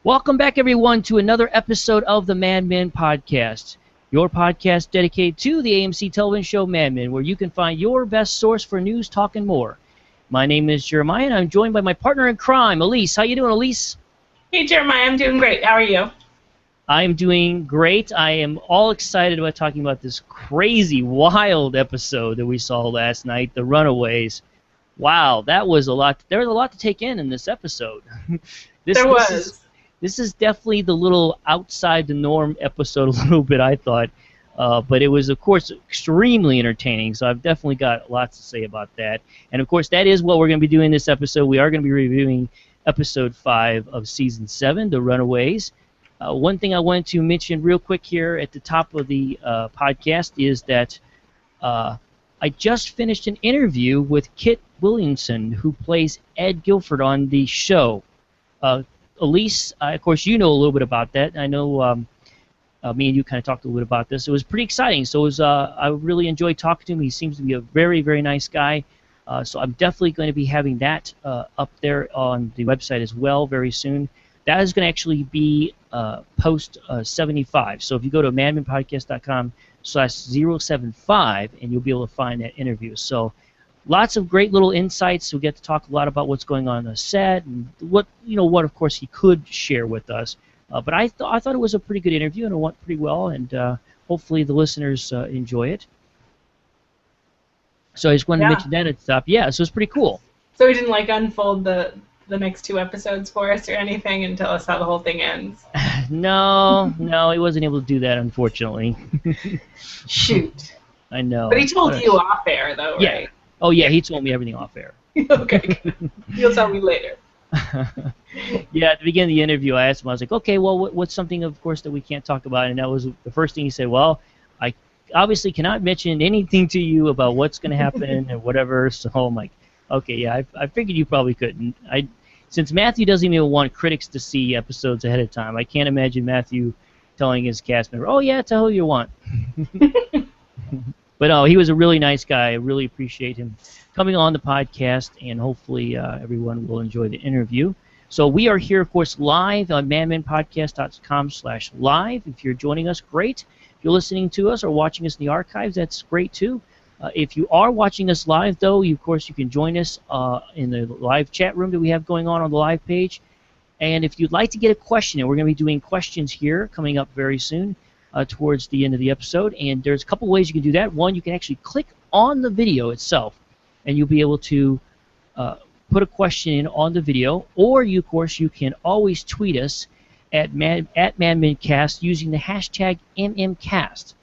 Welcome back, everyone, to another episode of the Mad Men Podcast, your podcast dedicated to the AMC television show Mad Men, where you can find your best source for news, talk, and more. My name is Jeremiah, and I'm joined by my partner in crime, Elise. How you doing, Elise? Hey, Jeremiah. I'm doing great. How are you? I'm doing great. I am all excited about talking about this crazy, wild episode that we saw last night, The Runaways. Wow, that was a lot. There was a lot to take in this episode. This is definitely the little outside the norm episode a little bit, I thought. But it was, of course, extremely entertaining, so I've definitely got lots to say about that. And, of course, that is what we're going to be doing this episode. We are going to be reviewing Episode 5 of Season 7, The Runaways. One thing I wanted to mention real quick here at the top of the podcast is that I just finished an interview with Kit Williamson, who plays Ed Guilford on the show. Elise, of course, you know a little bit about that. I know me and you kind of talked a little bit about this. It was pretty exciting. So I really enjoyed talking to him. He seems to be a very, very nice guy. So I'm definitely going to be having that up there on the website as well very soon. That is going to actually be post 75. So if you go to madmanpodcast.com/075, and you'll be able to find that interview. So lots of great little insights. We get to talk a lot about what's going on the set and what of course he could share with us. But I thought it was a pretty good interview, and it went pretty well, and hopefully the listeners enjoy it. So I just wanted to mention that at the top. Yeah, so it's pretty cool. So we didn't unfold the next two episodes for us or anything and tell us how the whole thing ends? No, he wasn't able to do that, unfortunately. Shoot. I know. But he told you off air, though, yeah. Right? Oh, yeah, he told me everything off air. Okay, good. You'll tell me later. Yeah, at the beginning of the interview, I asked him, I was like, okay, well, what's something, of course, that we can't talk about? And that was the first thing he said, well, I obviously cannot mention anything to you about what's going to happen and whatever. So I'm like, okay, yeah, I figured you probably couldn't. Since Matthew doesn't even want critics to see episodes ahead of time, I can't imagine Matthew telling his cast member, oh, yeah, tell who you want. But no, he was a really nice guy. I really appreciate him coming on the podcast, and hopefully everyone will enjoy the interview. So we are here, of course, live on madmanpodcast.com/live. If you're joining us, great. If you're listening to us or watching us in the archives, that's great too. If you are watching us live, though, of course, you can join us in the live chat room that we have going on the live page. And if you'd like to get a question, and we're going to be doing questions here coming up very soon towards the end of the episode, and there's a couple ways you can do that. One, you can actually click on the video itself, and you'll be able to put a question in on the video, or of course, you can always tweet us at MadmenCast using the hashtag MMCast.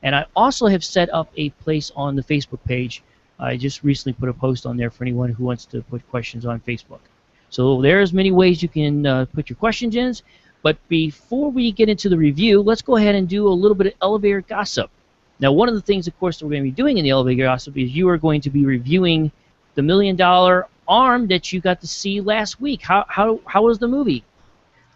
And I also have set up a place on the Facebook page. I just recently put a post on there for anyone who wants to put questions on Facebook. So there's many ways you can put your questions in. But before we get into the review, let's go ahead and do a little bit of elevator gossip. Now, one of the things, of course, that we're going to be doing in the elevator gossip is you are going to be reviewing the $1 Million Arm that you got to see last week. How was the movie?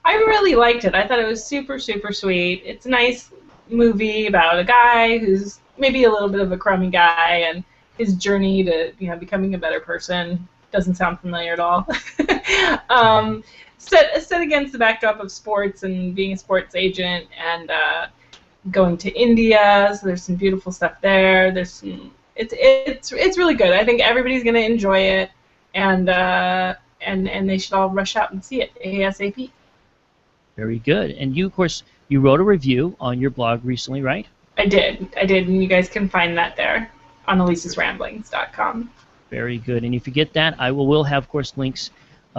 I really liked it. I thought it was super, super sweet. It's a nice movie about a guy who's maybe a little bit of a crummy guy and his journey to becoming a better person. Doesn't sound familiar at all. Set against the backdrop of sports and being a sports agent and going to India. So there's some beautiful stuff there. It's really good. I think everybody's gonna enjoy it, and they should all rush out and see it ASAP. Very good. And you, of course, you wrote a review on your blog recently, right? I did, and you guys can find that there on elisesramblings.com. Very good. And if you get that, I will have, of course, links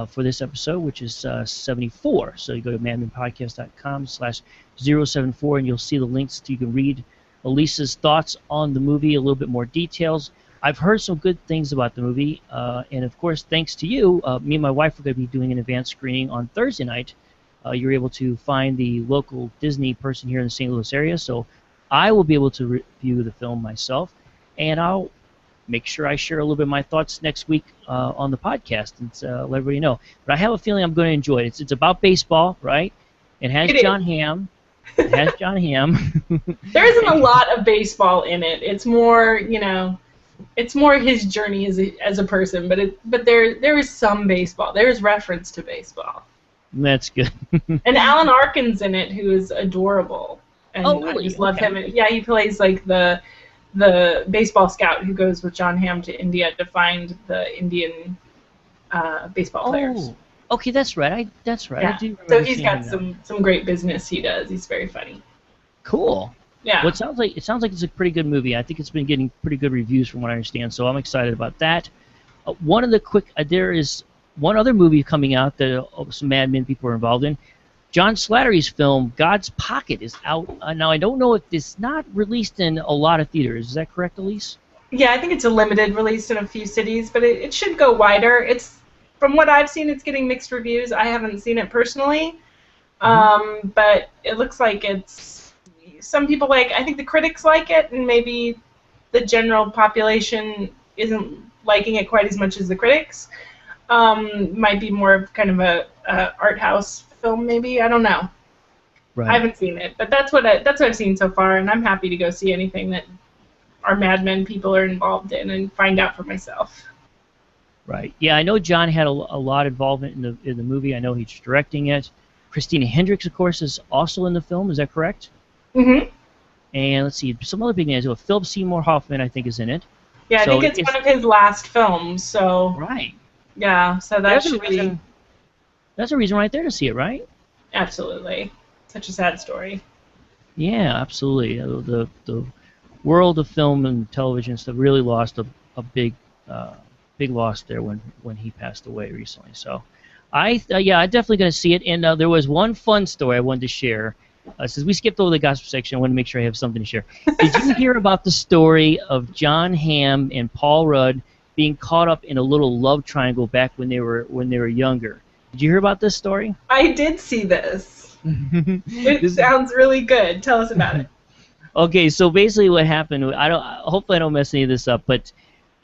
for this episode, which is 74. So you go to madmanpodcast.com/074, and you'll see the links. You can read Elise's thoughts on the movie, a little bit more details. I've heard some good things about the movie, and of course, thanks to you, me and my wife are going to be doing an advanced screening on Thursday night. You're able to find the local Disney person here in the St. Louis area, so I will be able to review the film myself, and I'll make sure I share a little bit of my thoughts next week on the podcast and let everybody know. But I have a feeling I'm going to enjoy it. It's about baseball, right? It has Jon Hamm. It has Jon Hamm. There isn't a lot of baseball in it. It's more, it's more his journey as a person. But there is some baseball. There is reference to baseball. That's good. And Alan Arkin's in it, who is adorable, Oh, and I really? just love Okay. him. And, yeah, he plays like the baseball scout who goes with Jon Hamm to India to find the Indian baseball players. Oh, okay. That's right. That's right. I Yeah, do so remember he's seeing got him now. some great business he does. He's very funny. Cool. Well, Yeah. it sounds like it's a pretty good movie. I think it's been getting pretty good reviews from what I understand, so I'm excited about that. One of the quick there is one other movie coming out that some Mad Men people are involved in. John Slattery's film God's Pocket is out now. I don't know if it's not released in a lot of theaters. Is that correct, Elise? Yeah, I think it's a limited release in a few cities, but it should go wider. It's from what I've seen, it's getting mixed reviews. I haven't seen it personally, Hmm. but it looks like it's some people like. I think the critics like it, and maybe the general population isn't liking it quite as much as the critics. Might be more of kind of a art house film, maybe. I don't know. I Right. haven't seen it, but that's what I've seen so far, and I'm happy to go see anything that our Mad Men people are involved in and find out for myself. Right. Yeah, I know John had a lot of involvement in the movie. I know he's directing it. Christina Hendricks, of course, is also in the film. Is that correct? Hmm. And let's see, some other big names. Well, Philip Seymour Hoffman, I think, is in it. Yeah, I So think it's one of his last films. So right. yeah, so that That's a should be reason. That's a reason right there to see it, right? absolutely such a sad story. Yeah, absolutely. The world of film and television stuff really lost a uh, big loss there when he passed away recently. So, yeah, I'm definitely going to see it. And there was one fun story I wanted to share. Since we skipped over the gossip section, I want to make sure I have something to share. Did you hear about the story of Jon Hamm and Paul Rudd being caught up in a little love triangle back when they were younger? Did you hear about this story? I did see this. It This sounds really good. Tell us about it. Okay, so basically what happened, I don't hopefully I don't mess any of this up, but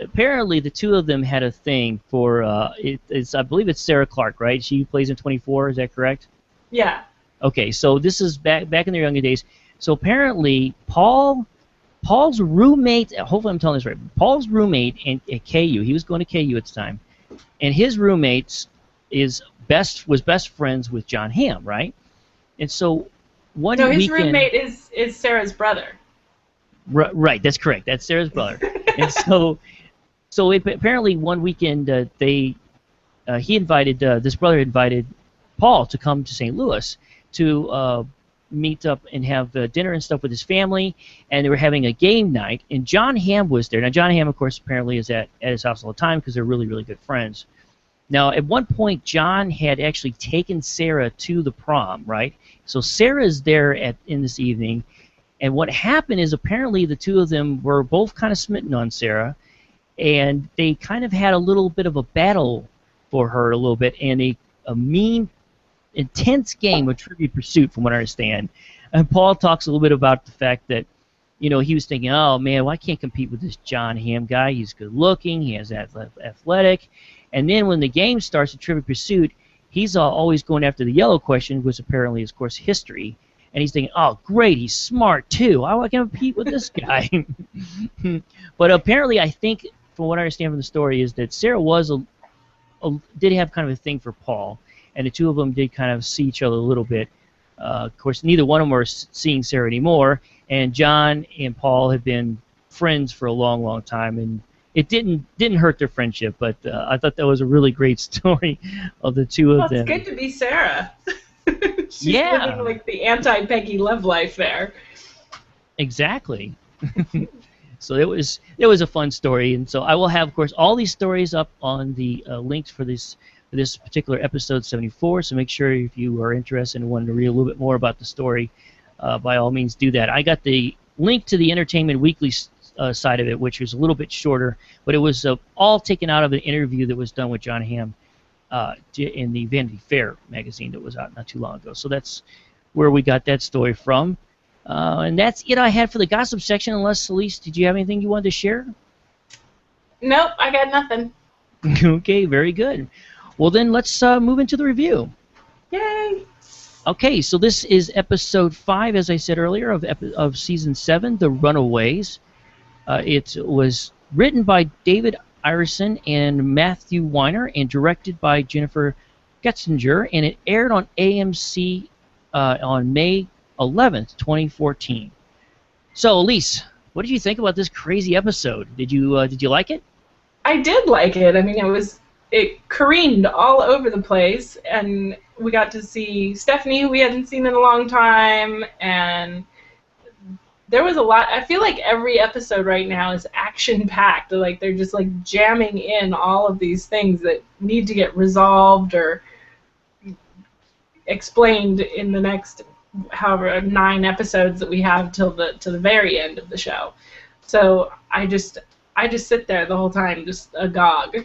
apparently the two of them had a thing for it's I believe it's Sarah Clark, right? She plays in 24, is that correct? Yeah. Okay, so this is back in their younger days. So apparently Paul's roommate, hopefully I'm telling this right. Paul's roommate at KU, he was going to KU at the time, and his roommates was best friends with John Hamm, right? And so So one his weekend. roommate is Sarah's brother. Right, that's correct. That's Sarah's brother. And so apparently one weekend he invited this brother invited Paul to come to St. Louis to meet up and have dinner and stuff with his family, and they were having a game night. And John Hamm was there. Now John Hamm, of course, apparently is at his house all the time because they're really really good friends. Now at one point, John had actually taken Sarah to the prom, right? So Sarah's there in this evening, and what happened is apparently the two of them were both kind of smitten on Sarah, and they kind of had a little bit of a battle for her a little bit, and a mean, intense game of Trivia Pursuit, from what I understand. And Paul talks a little bit about the fact that, he was thinking, oh man, well, I can't compete with this John Hamm guy. He's good looking, he has athletic, and then when the game starts at Trivia Pursuit, he's always going after the yellow question, which apparently is, of course, history. And he's thinking, oh, great, he's smart too. I can compete with this guy. But apparently, I think, from what I understand from the story, is that Sarah did have kind of a thing for Paul, and the two of them did kind of see each other a little bit. Of course, neither one of them are seeing Sarah anymore, and John and Paul have been friends for a long, long time, and it didn't hurt their friendship. But I thought that was a really great story of the two Well, of it's them. good to be Sarah. She's living Yeah, like the anti-Peggy love life there. exactly. So it was a fun story, and so I will have, of course, all these stories up on the links for this particular episode 74. So make sure if you are interested and want to read a little bit more about the story, by all means do that. I got the link to the Entertainment Weekly side of it, which was a little bit shorter, but it was all taken out of an interview that was done with Jon Hamm in the Vanity Fair magazine that was out not too long ago. So that's where we got that story from. And that's it I had for the gossip section, unless, Elise, did you have anything you wanted to share? Nope, I got nothing. Okay, very good. Well, then let's move into the review. Yay! Okay, so this is episode 5, as I said earlier, of season 7, The Runaways. It was written by David Ireson and Matthew Weiner and directed by Jennifer Getzinger, and it aired on AMC on May 11th, 2014. So, Elise, what did you think about this crazy episode? Did you like it? I did like it. I mean, it careened all over the place, and we got to see Stephanie, who we hadn't seen in a long time, and there was a lot. I feel like every episode right now is action-packed. Like they're just like jamming in all of these things that need to get resolved or explained in the next however 9 episodes that we have till the very end of the show. So I just sit there the whole time just agog.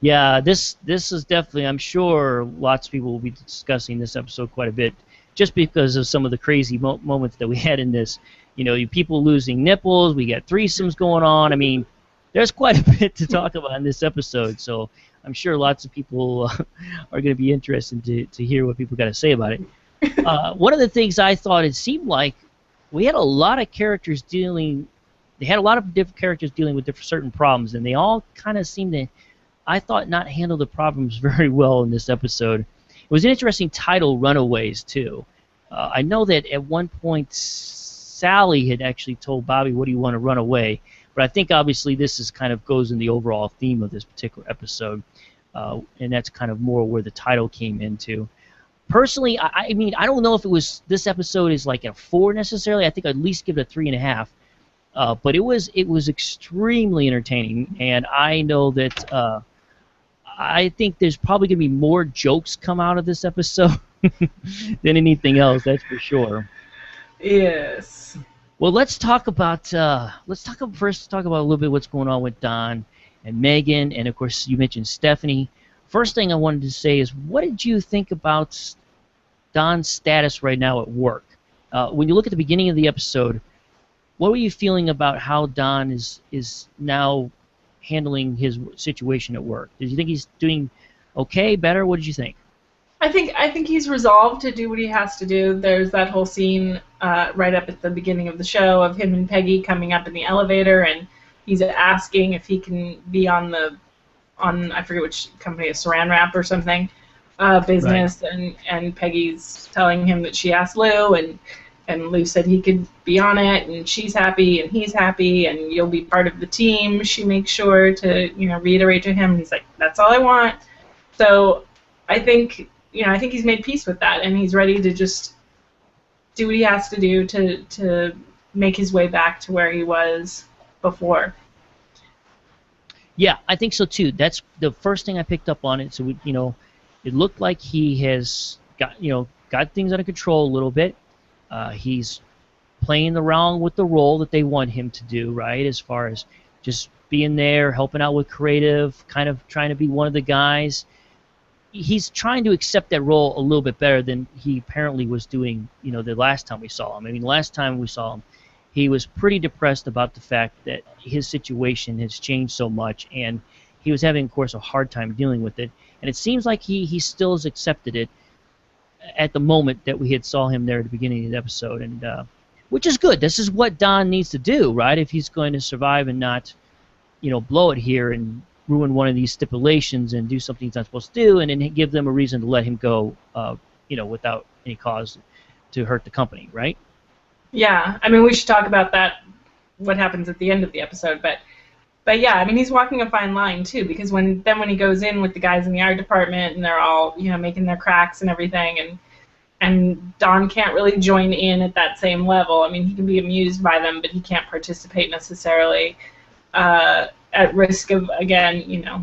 Yeah, this is definitely. I'm sure lots of people will be discussing this episode quite a bit, just because of some of the crazy moments that we had in this. You know, people losing nipples. We got threesomes going on. I mean, there's quite a bit to talk about in this episode. So I'm sure lots of people are going to be interested to hear what people got to say about it. One of the things I thought, it seemed like we had a lot of characters dealing. They had a lot of different characters dealing with certain problems, and they all kind of seemed to, I thought, not handle the problems very well in this episode. It was an interesting title, Runaways, too. I know that at one point Sally had actually told Bobby, "What do you want to run away?" But I think obviously this is kind of goes in the overall theme of this particular episode, and that's kind of more where the title came into. Personally, I mean, I don't know if this episode is like a 4 necessarily. I think I'd at least give it a 3.5. But it was extremely entertaining, and I know that I think there's probably going to be more jokes come out of this episode than anything else. That's for sure. Yes. Well, let's talk about first talk about a little bit what's going on with Don and Megan, and of course you mentioned Stephanie. First thing I wanted to say is, what did you think about Don's status right now at work? When you look at the beginning of the episode, what were you feeling about how Don is now handling his situation at work? Did you think he's doing okay, better? What did you think? I think he's resolved to do what he has to do. There's that whole scene right up at the beginning of the show of him and Peggy coming up in the elevator, and he's asking if he can be on I forget which company, a Saran Wrap or something, business, right. And Peggy's telling him that she asked Lou, and Lou said he could be on it, and she's happy, and he's happy, and you'll be part of the team. She makes sure to, reiterate to him. He's like, that's all I want. So I think he's made peace with that, and he's ready to just do what he has to do to make his way back to where he was before. Yeah, I think so too. That's the first thing I picked up on it. So it looked like he has got things under control a little bit. He's playing around with the role that they want him to do, right? As far as just being there, helping out with creative, kind of trying to be one of the guys. He's trying to accept that role a little bit better than he apparently was doing, the last time we saw him. I mean, last time we saw him, he was pretty depressed about the fact that his situation has changed so much, and he was having, of course, a hard time dealing with it. And it seems like he still has accepted it at the moment that we had saw him there at the beginning of the episode, and which is good. This is what Don needs to do, right? If he's going to survive and not, blow it here and ruin one of these stipulations and do something he's not supposed to do, and then give them a reason to let him go, without any cause to hurt the company, right? Yeah, I mean, we should talk about that, what happens at the end of the episode, but yeah, I mean, he's walking a fine line too, because when he goes in with the guys in the art department and they're all, making their cracks and everything, and Don can't really join in at that same level. I mean, he can be amused by them, but he can't participate necessarily, at risk of, again,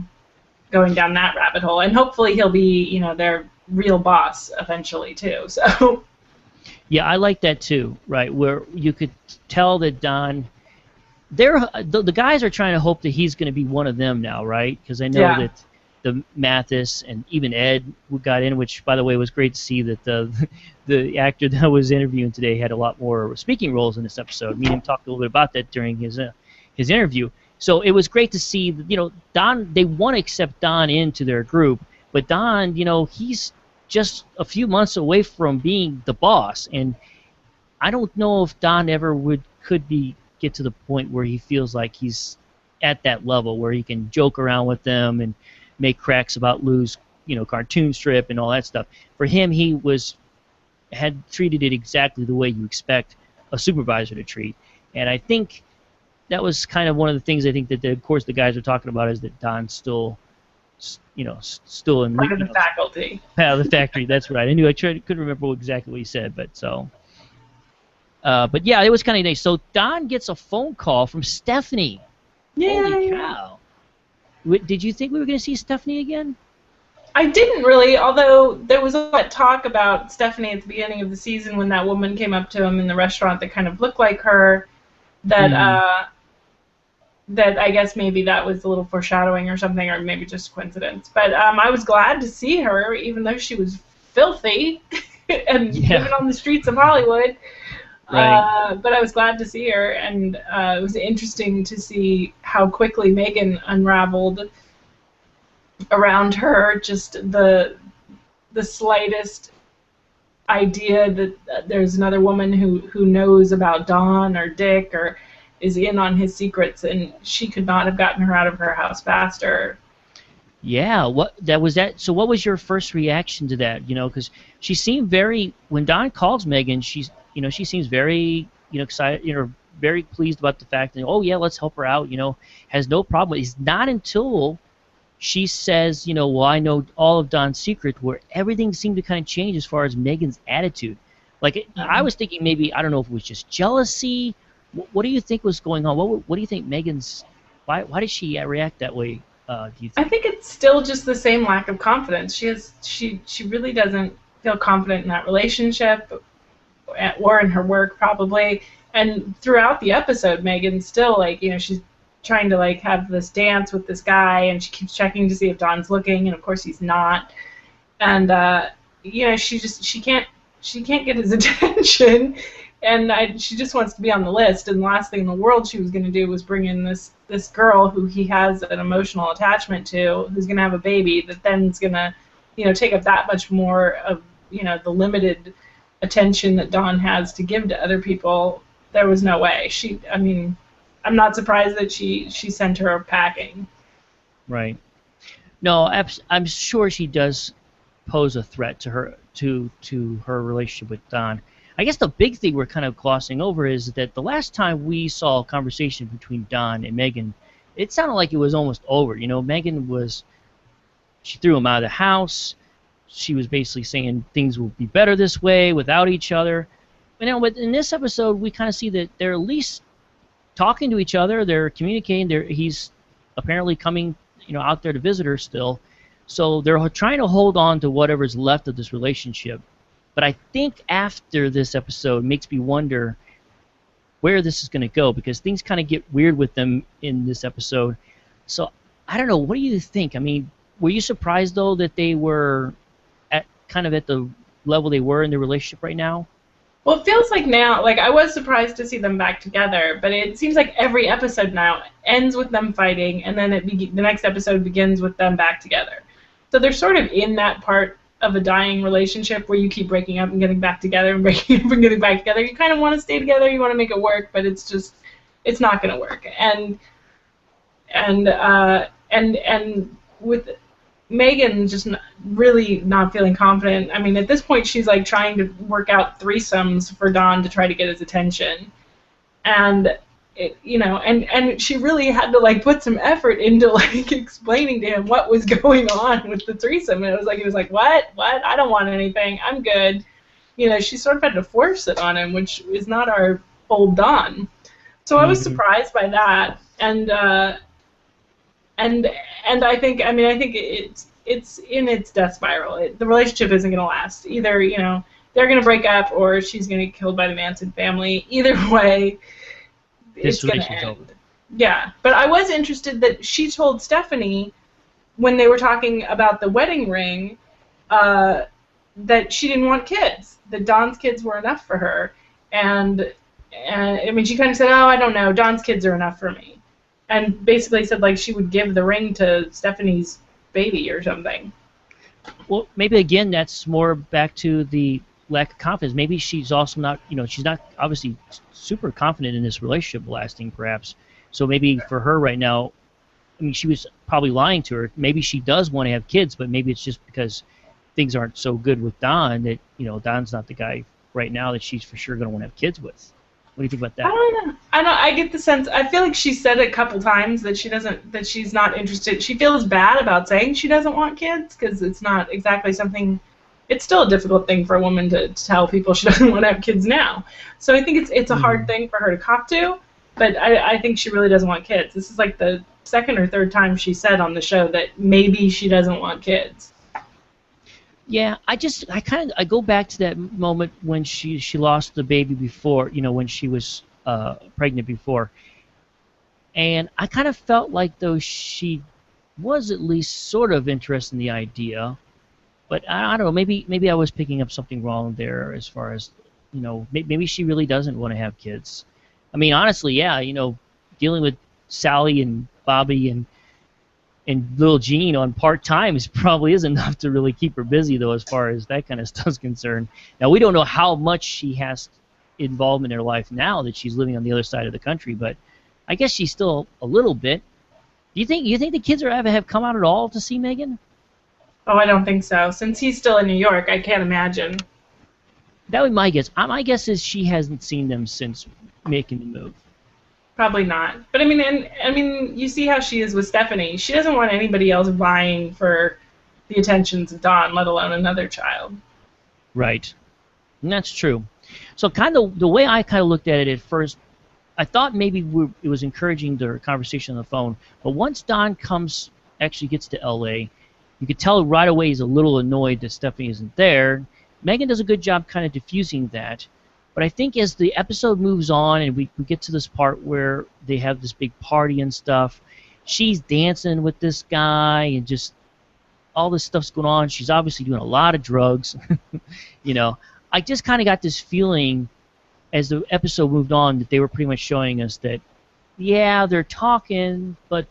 going down that rabbit hole. And hopefully he'll be, their real boss eventually too. So. Yeah, I like that too, right? Where you could tell that Don, the guys are trying to hope that he's going to be one of them now, right? Because I know that the Mathis and even Ed who got in, which by the way was great to see that the actor that was interviewing today had a lot more speaking roles in this episode. Me and him talked a little bit about that during his interview. So it was great to see, Don. They want to accept Don into their group, but Don, he's just a few months away from being the boss, and I don't know if Don ever could get to the point where he feels like he's at that level where he can joke around with them and make cracks about Lou's, cartoon strip and all that stuff. For him, he had treated it exactly the way you expect a supervisor to treat. And I think that was kind of one of the things I think that, of course, the guys are talking about is that Don's still, still in Part of the faculty. Yeah, the factory. That's right. Couldn't remember exactly what he said, but so. But yeah, it was kind of nice. So Don gets a phone call from Stephanie. Yay. Holy cow! Did you think we were going to see Stephanie again? I didn't really, although there was all that talk about Stephanie at the beginning of the season when that woman came up to him in the restaurant that kind of looked like her. That that I guess maybe that was a little foreshadowing or something, or maybe just coincidence. But I was glad to see her, even though she was filthy and living on the streets of Hollywood. Right. But I was glad to see her, and it was interesting to see how quickly Megan unraveled around her. Just the slightest idea that there's another woman who knows about Don or Dick or is in on his secrets, and she could not have gotten her out of her house faster. Yeah, So what was your first reaction to that? Because she seemed when Don calls Megan, she seems very, excited, very pleased about the fact that, oh yeah, let's help her out, has no problem. It's not until she says, well, I know all of Don's secret, where everything seemed to kind of change as far as Megan's attitude. Like, I was thinking maybe, I don't know if it was just jealousy. What do you think was going on? What do you think why did she react that way? Do you think? I think it's still just the same lack of confidence. She really doesn't feel confident in that relationship or in her work probably. And throughout the episode, Megan's still she's trying to have this dance with this guy, and she keeps checking to see if Don's looking, and of course he's not. And she can't get his attention. And she just wants to be on the list, and the last thing in the world she was going to do was bring in this girl who he has an emotional attachment to, who's going to have a baby that then's going to, take up that much more of, the limited attention that Dawn has to give to other people. There was no way. I'm not surprised that she sent her packing. Right. No, I'm sure she does pose a threat to her relationship with Don. I guess the big thing we're kind of glossing over is that the last time we saw a conversation between Don and Megan, it sounded like it was almost over. Megan she threw him out of the house. She was basically saying things will be better this way without each other. But in this episode, we kind of see that they're at least talking to each other. They're communicating. He's apparently coming, out there to visit her still. So they're trying to hold on to whatever's left of this relationship. But I think after this episode makes me wonder where this is going to go, because things kind of get weird with them in this episode. So I don't know. What do you think? Were you surprised, though, that they were at the level they were in their relationship right now? Well, it feels like now, I was surprised to see them back together, but it seems like every episode now ends with them fighting, and then the next episode begins with them back together. So they're sort of in that part of a dying relationship where you keep breaking up and getting back together and breaking up and getting back together. You kind of want to stay together, you want to make it work, but it's not going to work. And with Megan just really not feeling confident. At this point she's trying to work out threesomes for Don to try to get his attention, and and she really had to put some effort into explaining to him what was going on with the threesome. And he was like, what? I don't want anything. I'm good. She sort of had to force it on him, which is not our old Don. So I was surprised by that, and I think it's in its death spiral. The relationship isn't going to last. Either they're going to break up, or she's going to get killed by the Manson family. Either way, it's going to end. Yeah, but I was interested that she told Stephanie when they were talking about the wedding ring that she didn't want kids, that Don's kids were enough for her, and she kind of said, oh, I don't know, Don's kids are enough for me, and basically said she would give the ring to Stephanie's baby or something. Well, maybe again that's more back to the lack of confidence. Maybe she's also not, she's not obviously super confident in this relationship lasting, perhaps. So maybe for her right now, I mean, she was probably lying to her. Maybe she does want to have kids, but maybe it's just because things aren't so good with Don that, Don's not the guy right now that she's for sure going to want to have kids with. What do you think about I that? don't know. I get the sense. I feel like she said it a couple times that she doesn't. That she's not interested. She feels bad about saying she doesn't want kids because it's not exactly something. It's still a difficult thing for a woman to tell people she doesn't want to have kids now. So I think it's a hard thing for her to cop to. But I think she really doesn't want kids. This is like the second or third time she said on the show that maybe she doesn't want kids. Yeah, I go back to that moment when she lost the baby before, when she was pregnant before, and I kind of felt like though she was at least sort of interested in the idea, but I don't know, maybe I was picking up something wrong there as far as, maybe she really doesn't want to have kids. I mean, honestly, yeah, dealing with Sally and Bobby and little Jean on part-time probably is enough to really keep her busy, though, as far as that kind of stuff's concerned. Now, we don't know how much she has involvement in her life now that she's living on the other side of the country, but I guess she's still a little bit. Do you think the kids have come out at all to see Megan? Oh, I don't think so. Since he's still in New York, I can't imagine. That would be my guess. My guess is she hasn't seen them since making the move. Probably not. But I mean, you see how she is with Stephanie. She doesn't want anybody else vying for the attentions of Dawn, let alone another child. Right. And that's true. So kind of the way I kind of looked at it at first, I thought maybe it was encouraging their conversation on the phone. But once Don actually gets to L.A., you could tell right away he's a little annoyed that Stephanie isn't there. Megan does a good job kind of diffusing that. But I think as the episode moves on and we get to this part where they have this big party and stuff, she's dancing with this guy and just all this stuff's going on. She's obviously doing a lot of drugs. I just kind of got this feeling as the episode moved on that they were pretty much showing us that, yeah, they're talking, but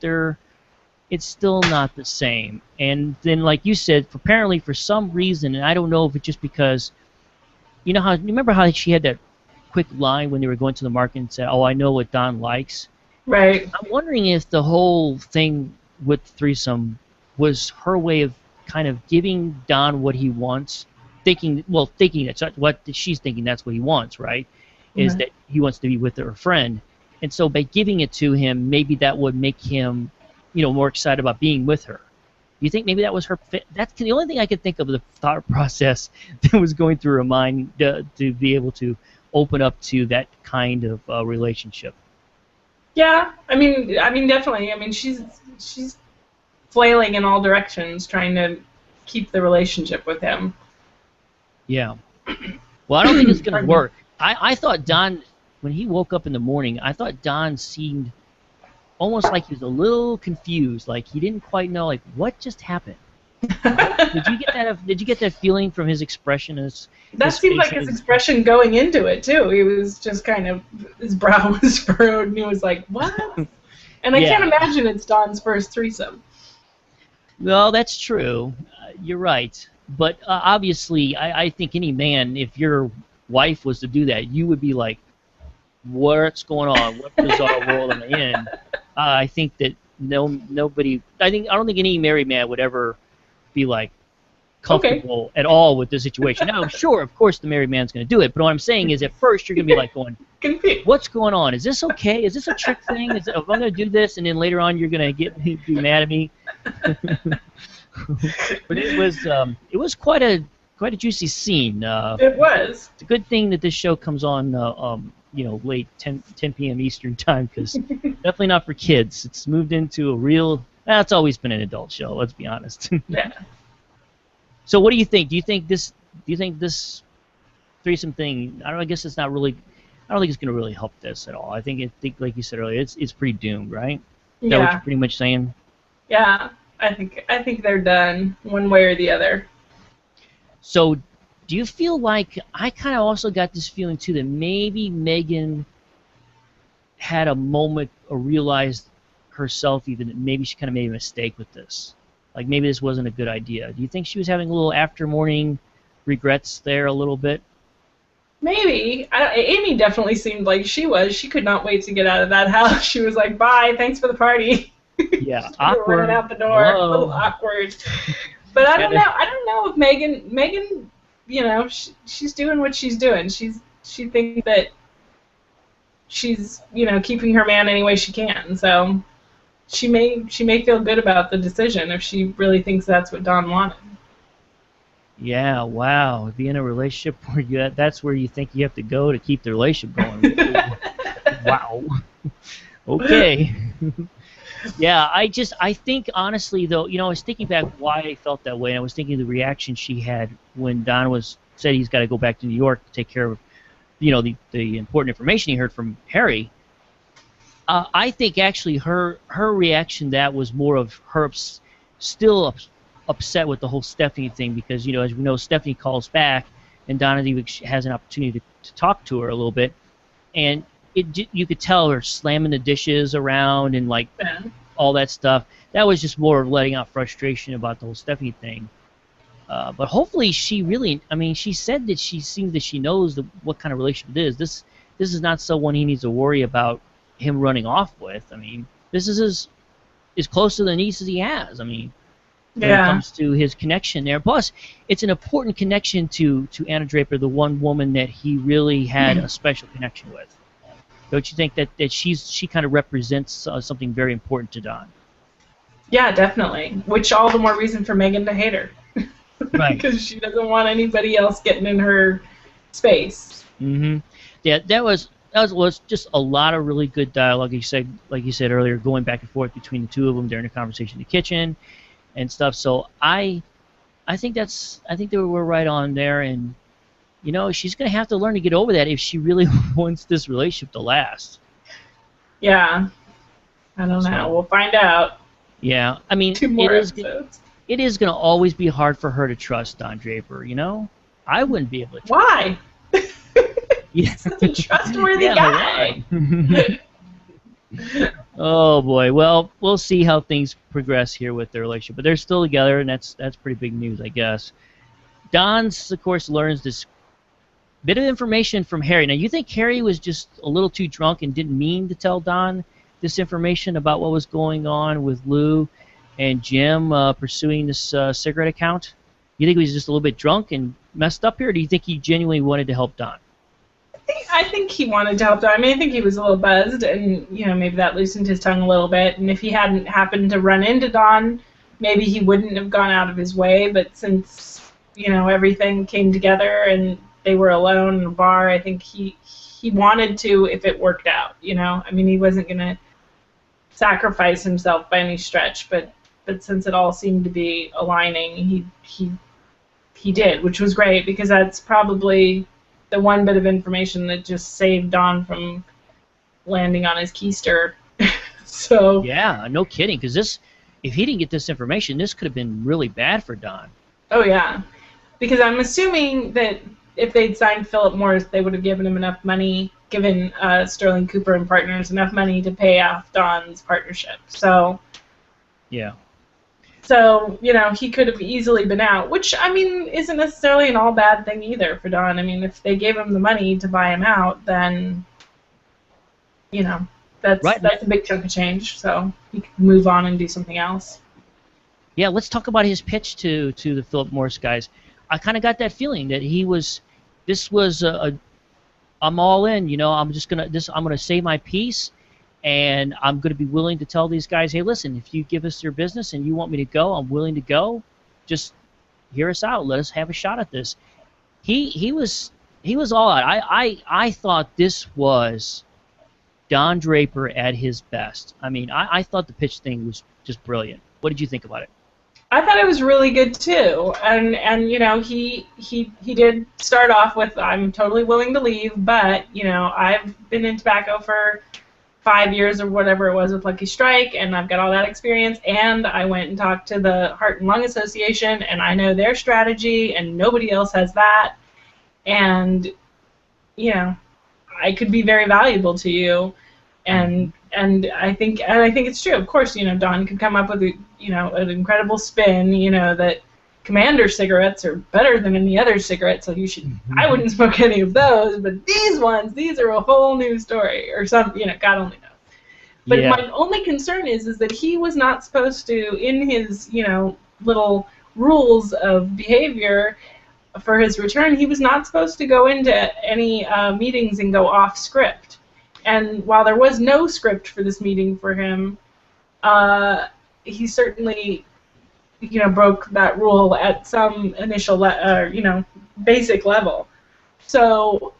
it's still not the same. And then, like you said, apparently for some reason, and I don't know if it's just because, remember how she had that quick line when they were going to the market and said, "Oh, I know what Don likes." Right. I'm wondering if the whole thing with threesome was her way of kind of giving Don what he wants, thinking that's what she's thinking that's what he wants, right? Is that he wants to be with her friend, and so by giving it to him, maybe that would make him, more excited about being with her. Do you think maybe that was her? That's the only thing I could think of the thought process that was going through her mind to be able to open up to that kind of relationship. Yeah, I mean, definitely. I mean, she's flailing in all directions, trying to keep the relationship with him. Yeah. Well, I don't think it's going to work. I thought Don, when he woke up in the morning, I thought Don seemed almost like he was a little confused, like he didn't quite know, like, what just happened. Did you get that feeling from his expression? That seemed like his expression going into it too. He was just kind of, his brow was furrowed, and he was like, "What?" And I can't imagine it's Don's first threesome. Well, that's true. You're right. But obviously, I think any man, if your wife was to do that, you would be like, "What's going on? What bizarre world am I in?" I think that nobody. I don't think any married man would ever be like comfortable at all with the situation. Now, sure, of course, the married man's going to do it, but what I'm saying is, at first, you're going to be like going, "What's going on? Is this okay? Is this a trick thing? If I'm going to do this, and then later on you're going to be mad at me?" But it was quite a juicy scene. It was. It's a good thing that this show comes on late 10 p.m. Eastern time, because definitely not for kids. It's moved into a real. It's always been an adult show. Let's be honest. Yeah. So what do you think? Do you think this threesome thing? I guess it's not really. I don't think it's going to really help this at all. I think like you said earlier, it's pretty doomed, right? Is that what you're pretty much saying? Yeah, I think they're done one way or the other. So, do you feel like I kind of also got this feeling too that maybe Megan had a moment or realized herself even that maybe she kind of made a mistake with this? Like maybe this wasn't a good idea. Do you think she was having a little after morning regrets there a little bit? Maybe. Amy definitely seemed like she was. She could not wait to get out of that house. She was like, "Bye, thanks for the party." Yeah, They're running awkward. out the door. A little Hello. awkward. But I Had don't to- know. I don't know if Megan, she's doing what she's doing. She thinks that she's, keeping her man any way she can. So she may feel good about the decision if she really thinks that's what Don wanted. Yeah, wow. Be in a relationship where that's where you think you have to go to keep the relationship going. Wow. Okay. Yeah, I think honestly though, I was thinking back why I felt that way, and I was thinking of the reaction she had when Don said he's got to go back to New York to take care of, the important information he heard from Harry. I think actually her reaction to that was more of her still upset with the whole Stephanie thing because as we know Stephanie calls back and Donna has an opportunity to talk to her a little bit, and you could tell her slamming the dishes around and like Yeah. all that stuff. That was just more of letting out frustration about the whole Stephanie thing. But hopefully she really, I mean, she said that she seems that she knows what kind of relationship it is. This is not someone he needs to worry about him running off with. I mean, this is as close to the niece as he has. I mean, when it Yeah. comes to his connection there. Plus, it's an important connection to Anna Draper, the one woman that he really had a special connection with. Don't you think that she kind of represents something very important to Don? Yeah, definitely. Which all the more reason for Megan to hate her. Right. Because she doesn't want anybody else getting in her space. Mm-hmm. Yeah, that was just a lot of really good dialogue. Like you said earlier, going back and forth between the two of them during the conversation in the kitchen and stuff. So I think that we're right on there, and she's gonna have to learn to get over that if she really wants this relationship to last. Yeah. I don't know. We'll find out. Yeah, I mean, 2 more episodes. it is gonna always be hard for her to trust Don Draper. I wouldn't be able to. Why? He's such a trustworthy guy. Oh boy. Well, we'll see how things progress here with their relationship, but they're still together, and that's pretty big news, I guess. Don's, of course, learns this bit of information from Harry. Now, you think Harry was just a little too drunk and didn't mean to tell Don this information about what was going on with Lou and Jim pursuing this cigarette account? You think he was just a little bit drunk and messed up here, or do you think he genuinely wanted to help Don? I think he wanted to help Don. I mean, I think he was a little buzzed, and maybe that loosened his tongue a little bit. And if he hadn't happened to run into Don, maybe he wouldn't have gone out of his way. But since everything came together and they were alone in a bar, I think he wanted to if it worked out. I mean, he wasn't gonna sacrifice himself by any stretch, but since it all seemed to be aligning, he did, which was great because that's probably the one bit of information that just saved Don from landing on his keister. So Yeah, no kidding. Because if he didn't get this information, this could have been really bad for Don. Oh yeah, because I'm assuming that if they'd signed Philip Morris, they would have given him enough money, given Sterling Cooper and Partners enough money to pay off Don's partnership. So Yeah. He could have easily been out, which, I mean, isn't necessarily an all bad thing either for Don. I mean, if they gave him the money to buy him out, then, that's a big chunk of change, so he could move on and do something else. Yeah, let's talk about his pitch to the Philip Morris guys. I kind of got that feeling that this was I'm all in, I'm gonna say my piece, and I'm going to be willing to tell these guys, hey, listen, if you give us your business and you want me to go, I'm willing to go. Just hear us out. Let us have a shot at this. He was all out. I thought this was Don Draper at his best. I mean, I thought the pitch thing was just brilliant. What did you think about it? I thought it was really good too, and he did start off with, I'm totally willing to leave, but I've been in tobacco for 5 years or whatever it was with Lucky Strike, and I've got all that experience, and I went and talked to the Heart and Lung Association, and I know their strategy, and nobody else has that, and I could be very valuable to you, and I think it's true. Of course, Don could come up with an incredible spin, that Commander cigarettes are better than any other cigarette, so I wouldn't smoke any of those, but these are a whole new story, or some, God only knows. But Yeah. my only concern is that he was not supposed to, in his, little rules of behavior for his return, he was not supposed to go into any meetings and go off script. And while there was no script for this meeting for him, he certainly, broke that rule at some initial, basic level. So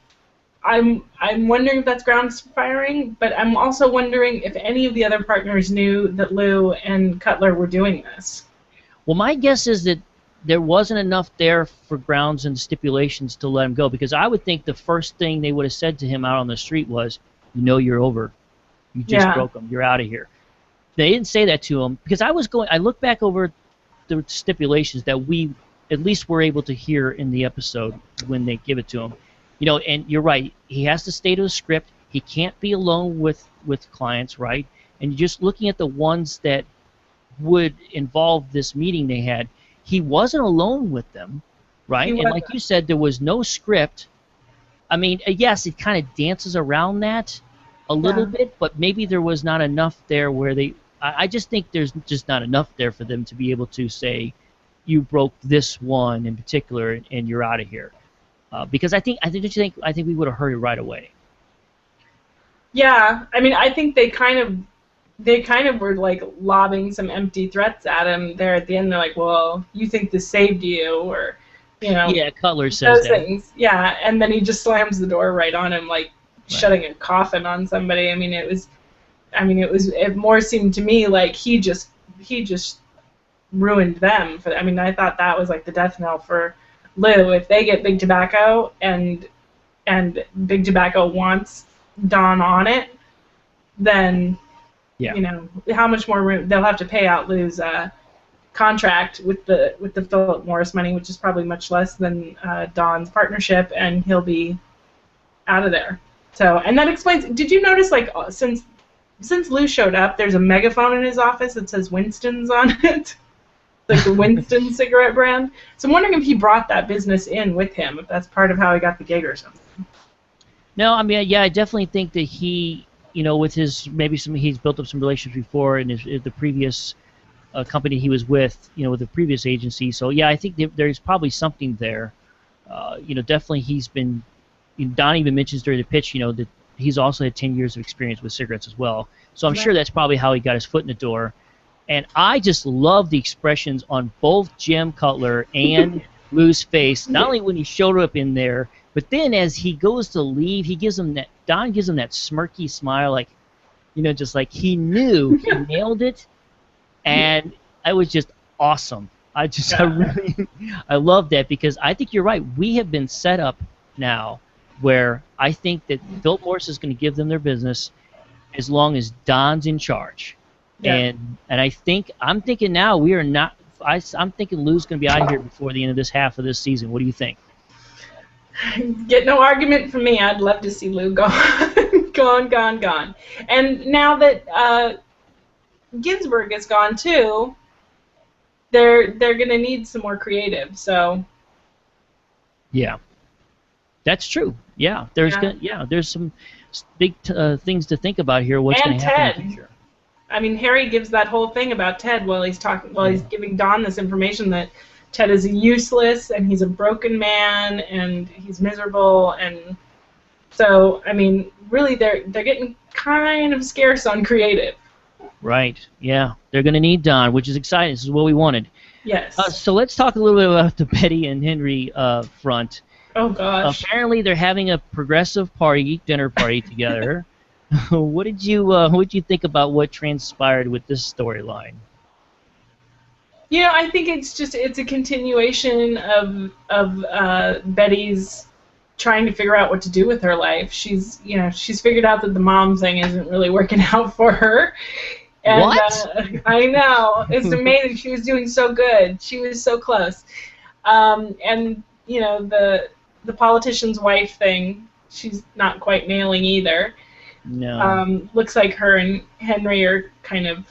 I'm wondering if that's grounds for firing, but I'm also wondering if any of the other partners knew that Lou and Cutler were doing this. Well, my guess is that there wasn't enough there for grounds and stipulations to let him go, because I would think the first thing they would have said to him out on the street was, you're over. You just broke them. You're out of here. They didn't say that to him, because I looked back over the stipulations that we at least were able to hear in the episode when they give it to him. And you're right. He has to stay to the script. He can't be alone with clients, right? And you're just looking at the ones that would involve this meeting they had. He wasn't alone with them, right? And like you said, there was no script. I mean, yes, it kind of dances around that a little bit, but maybe there was not enough there where I just think there's just not enough there for them to be able to say, you broke this one in particular and you're out of here. Because I think we would have heard it right away. Yeah, I mean, I think they kind of were like lobbing some empty threats at him there at the end. They're like, "Well, you think this saved you?" or, Yeah, Cutler says those things. Yeah, and then he just slams the door right on him, like shutting a coffin on somebody. It more seemed to me like he just ruined them. I thought that was like the death knell for Lou. If they get Big Tobacco and Big Tobacco wants Don on it, then how much more room they'll have to pay out Lou's contract with the Philip Morris money, which is probably much less than Don's partnership, and he'll be out of there. So, and that explains. Did you notice, like, since Lou showed up, there's a megaphone in his office that says Winston's on it, like the Winston cigarette brand. So I'm wondering if he brought that business in with him, if that's part of how he got the gig or something. No, I mean, yeah, I definitely think that he, with his he's built up some relationships before in the previous company he was with, with the previous agency. So yeah, I think there's probably something there. Definitely he's been. Don even mentions during the pitch, that he's also had 10 years of experience with cigarettes as well. So I'm sure that's probably how he got his foot in the door. And I just love the expressions on both Jim Cutler and Lou's face, not only when he showed up in there, but then as he goes to leave, Don gives him that smirky smile, like, just like he knew he nailed it, and it was just awesome. I love that, because I think you're right. We have been set up now where I think that Philip Morris is going to give them their business as long as Don's in charge. Yeah. And I'm thinking now we are not. I'm thinking Lou's going to be out of here before the end of this half of this season. What do you think? Get no argument from me. I'd love to see Lou gone, gone. And now that Ginsburg is gone too, they're going to need some more creative. So. Yeah. That's true. Yeah, there's some big things to think about here. What's going to happen in the future? I mean, Harry gives that whole thing about Ted while he's giving Don this information that Ted is useless and he's a broken man and he's miserable, and so I mean, really, they're getting kind of scarce on creative. Right. Yeah, they're going to need Don, which is exciting. This is what we wanted. Yes. So let's talk a little bit about the Betty and Henry front. Oh gosh. Apparently they're having a progressive dinner party together. What did you think about what transpired with this storyline? I think it's a continuation of Betty's trying to figure out what to do with her life. She's figured out that the mom thing isn't really working out for her. And, what? I know. It's amazing. She was doing so good. She was so close. And the politician's wife thing, she's not quite nailing either. No. Looks like her and Henry are kind of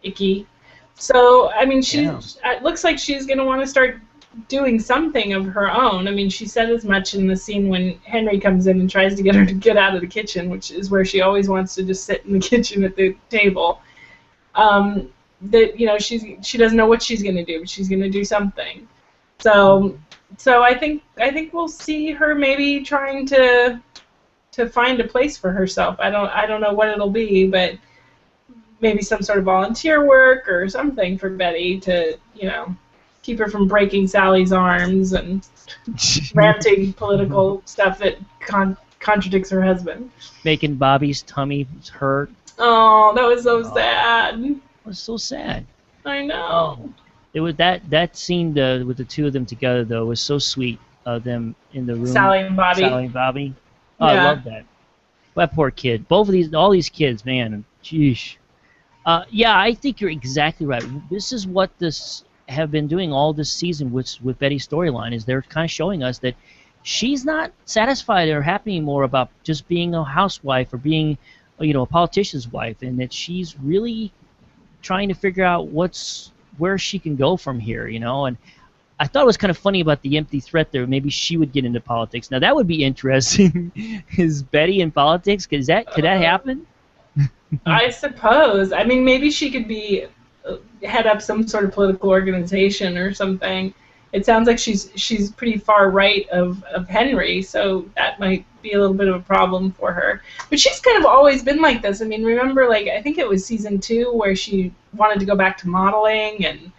icky. So, I mean, it looks like she's going to want to start doing something of her own. I mean, she said as much in the scene when Henry comes in and tries to get her to get out of the kitchen, which is where she always wants to just sit in the kitchen at the table. That she doesn't know what she's going to do, but she's going to do something. So I think we'll see her maybe trying to find a place for herself. I don't know what it'll be, but maybe some sort of volunteer work or something for Betty to keep her from breaking Sally's arms and ranting political stuff that contradicts her husband. Making Bobby's tummy hurt. Oh, that was so sad. It was so sad. I know. It was that scene with the two of them together though was so sweet. Them in the room. Sally and Bobby. Sally and Bobby. Oh, Yeah. I love that. That poor kid. All these kids, man. Jeez. Yeah, I think you're exactly right. This is what this have been doing all this season with Betty's storyline, is they're kind of showing us that she's not satisfied or happy anymore about just being a housewife or being, a politician's wife, and that she's really trying to figure out where she can go from here, And I thought it was kind of funny about the empty threat there. Maybe she would get into politics. Now that would be interesting. Is Betty in politics? Could that happen? I suppose. I mean, maybe she could head up some sort of political organization or something. It sounds like she's pretty far right of Henry, so that might be a little bit of a problem for her. But she's kind of always been like this. I mean, remember, I think it was season 2 where she wanted to go back to modeling, and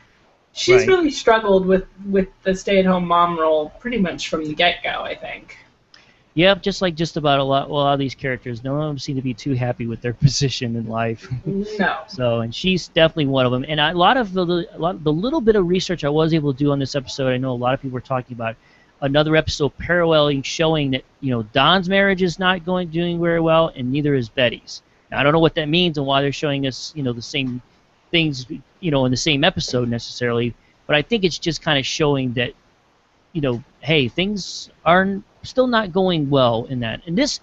she's really struggled with the stay-at-home mom role pretty much from the get-go, I think. Yep, just about a lot of these characters, none of them seem to be too happy with their position in life. No. So, and she's definitely one of them. And a lot of the little bit of research I was able to do on this episode, I know a lot of people were talking about another episode paralleling, showing that Don's marriage is not doing very well, and neither is Betty's. Now, I don't know what that means and why they're showing us the same things in the same episode necessarily, but I think it's just kind of showing that hey, things are still not going well in that. And this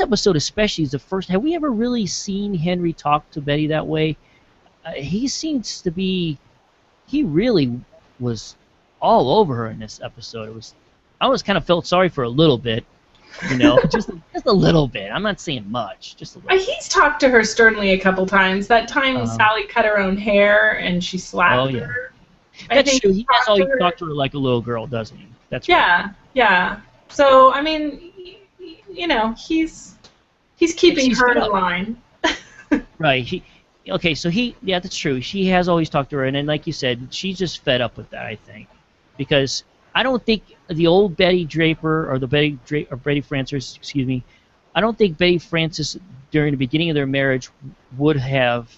episode especially is the first. Have we ever really seen Henry talk to Betty that way? He seems to be. He really was all over her in this episode. I always kind of felt sorry for a little bit, just a little bit. I'm not saying much, just a little. He's talked to her sternly a couple times. That time Sally cut her own hair and she slapped her. That's true. He has always talked to her like a little girl, doesn't he? That's right. Yeah. So I mean, he's keeping her in line. Right. That's true. She has always talked to her, and then, like you said, she's just fed up with that, I think, because I don't think the old Betty Draper or Betty Francis, excuse me, I don't think Betty Francis during the beginning of their marriage would have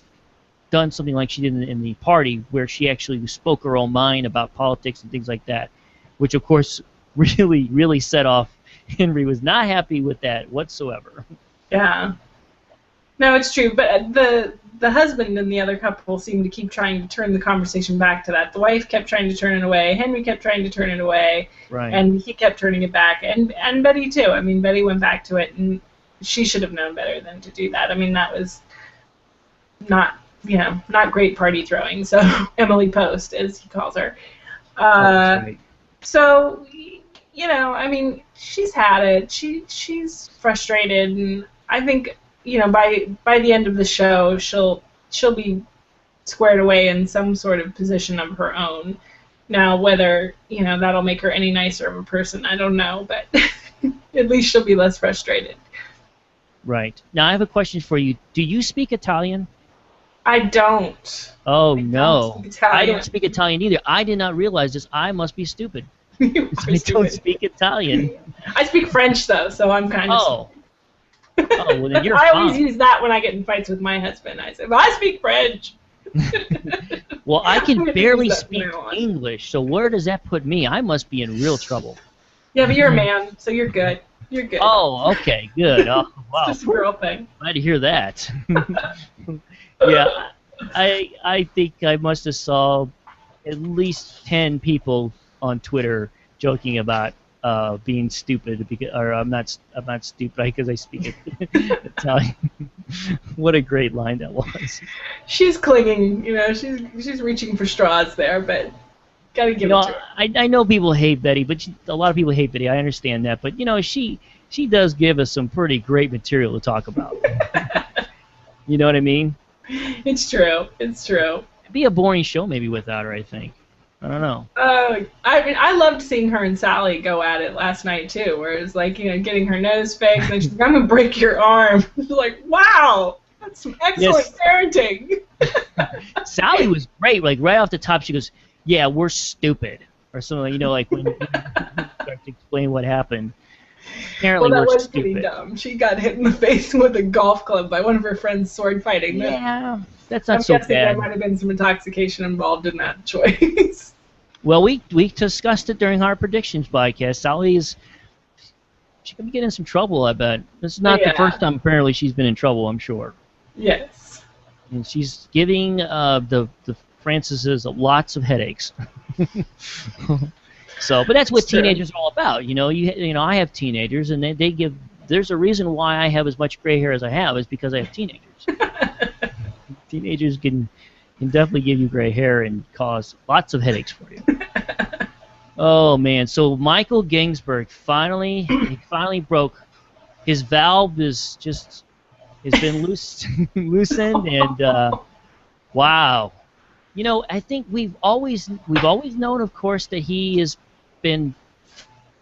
done something like she did in the party, where she actually spoke her own mind about politics and things like that, which of course really, really set off. Henry was not happy with that whatsoever. Yeah. No, it's true, but the husband and the other couple seemed to keep trying to turn the conversation back to that. The wife kept trying to turn it away. Henry kept trying to turn it away. Right. And he kept turning it back. And Betty, too. I mean, Betty went back to it, and she should have known better than to do that. I mean, that was not great party throwing. So Emily Post, as he calls her. Right. So, I mean, she's had it. She's frustrated, and I think, by the end of the show, she'll be squared away in some sort of position of her own. Now, whether that'll make her any nicer of a person, I don't know, but at least she'll be less frustrated. Right. Now, I have a question for you. Do you speak Italian? I don't. Oh, I no. don't speak Italian. I don't speak Italian either. I did not realize this. I must be stupid. You are I stupid. don't speak Italian. I speak French, though, so I'm kind of... Oh, well, then you're I always fine. use that when I get in fights with my husband. I say, well, I speak French. Well, I I'm can gonna barely use that from speak now on. English, so where does that put me? I must be in real trouble. Yeah, but you're a man, so you're good. You're good. Oh, okay, good. Oh, wow. It's just a girl thing. Glad to hear that. Yeah, I think I must have saw at least 10 people on Twitter joking about being stupid or I'm not stupid because I speak Italian. What a great line that was. She's clinging, she's reaching for straws there, but Gotta You give it know, to her. I know people hate Betty, but a lot of people hate Betty. I understand that, but she does give us some pretty great material to talk about. You know what I mean? It's true. It's true. It'd be a boring show maybe without her. I think. I don't know. I mean, I loved seeing her and Sally go at it last night too, where it was like, getting her nose fixed, and she's like, "I'm gonna break your arm." Like, wow, that's some excellent Yes. parenting. Sally was great. Like right off the top, she goes, "Yeah, we're stupid," or something. Like when you start to explain what happened. Well, Apparently, that we're was pretty stupid. dumb. She got hit in the face with a golf club by one of her friends sword fighting. Yeah, that's I'm not so guessing there bad. might have been some intoxication involved in that choice. Well, we discussed it during our predictions podcast. She could be getting in some trouble. I bet this is not the Yeah. first time. Apparently, she's been in trouble. I'm sure, Yes. and she's giving the Franceses lots of headaches. So, but that's what It's true. teenagers are all about. I have teenagers, and they give. There's a reason why I have as much gray hair as I have is because I have teenagers. Teenagers can definitely give you gray hair and cause lots of headaches for you. Oh man! So Michael Ginsburg finally broke. His valve has been loosened, and wow. I think we've always known, of course, that he has been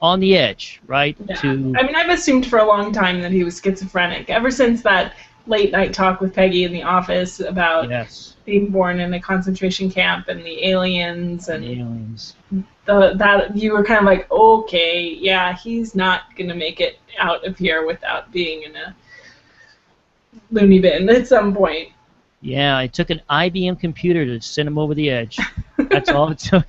on the edge, right? Yeah. To I mean, I've assumed for a long time that he was schizophrenic. Ever since that late night talk with Peggy in the office about yes, being born in a concentration camp and the aliens and aliens. that you were kind of like, okay, yeah, he's not gonna make it out of here without being in a loony bin at some point. Yeah, it took an IBM computer to send him over the edge. That's all it took.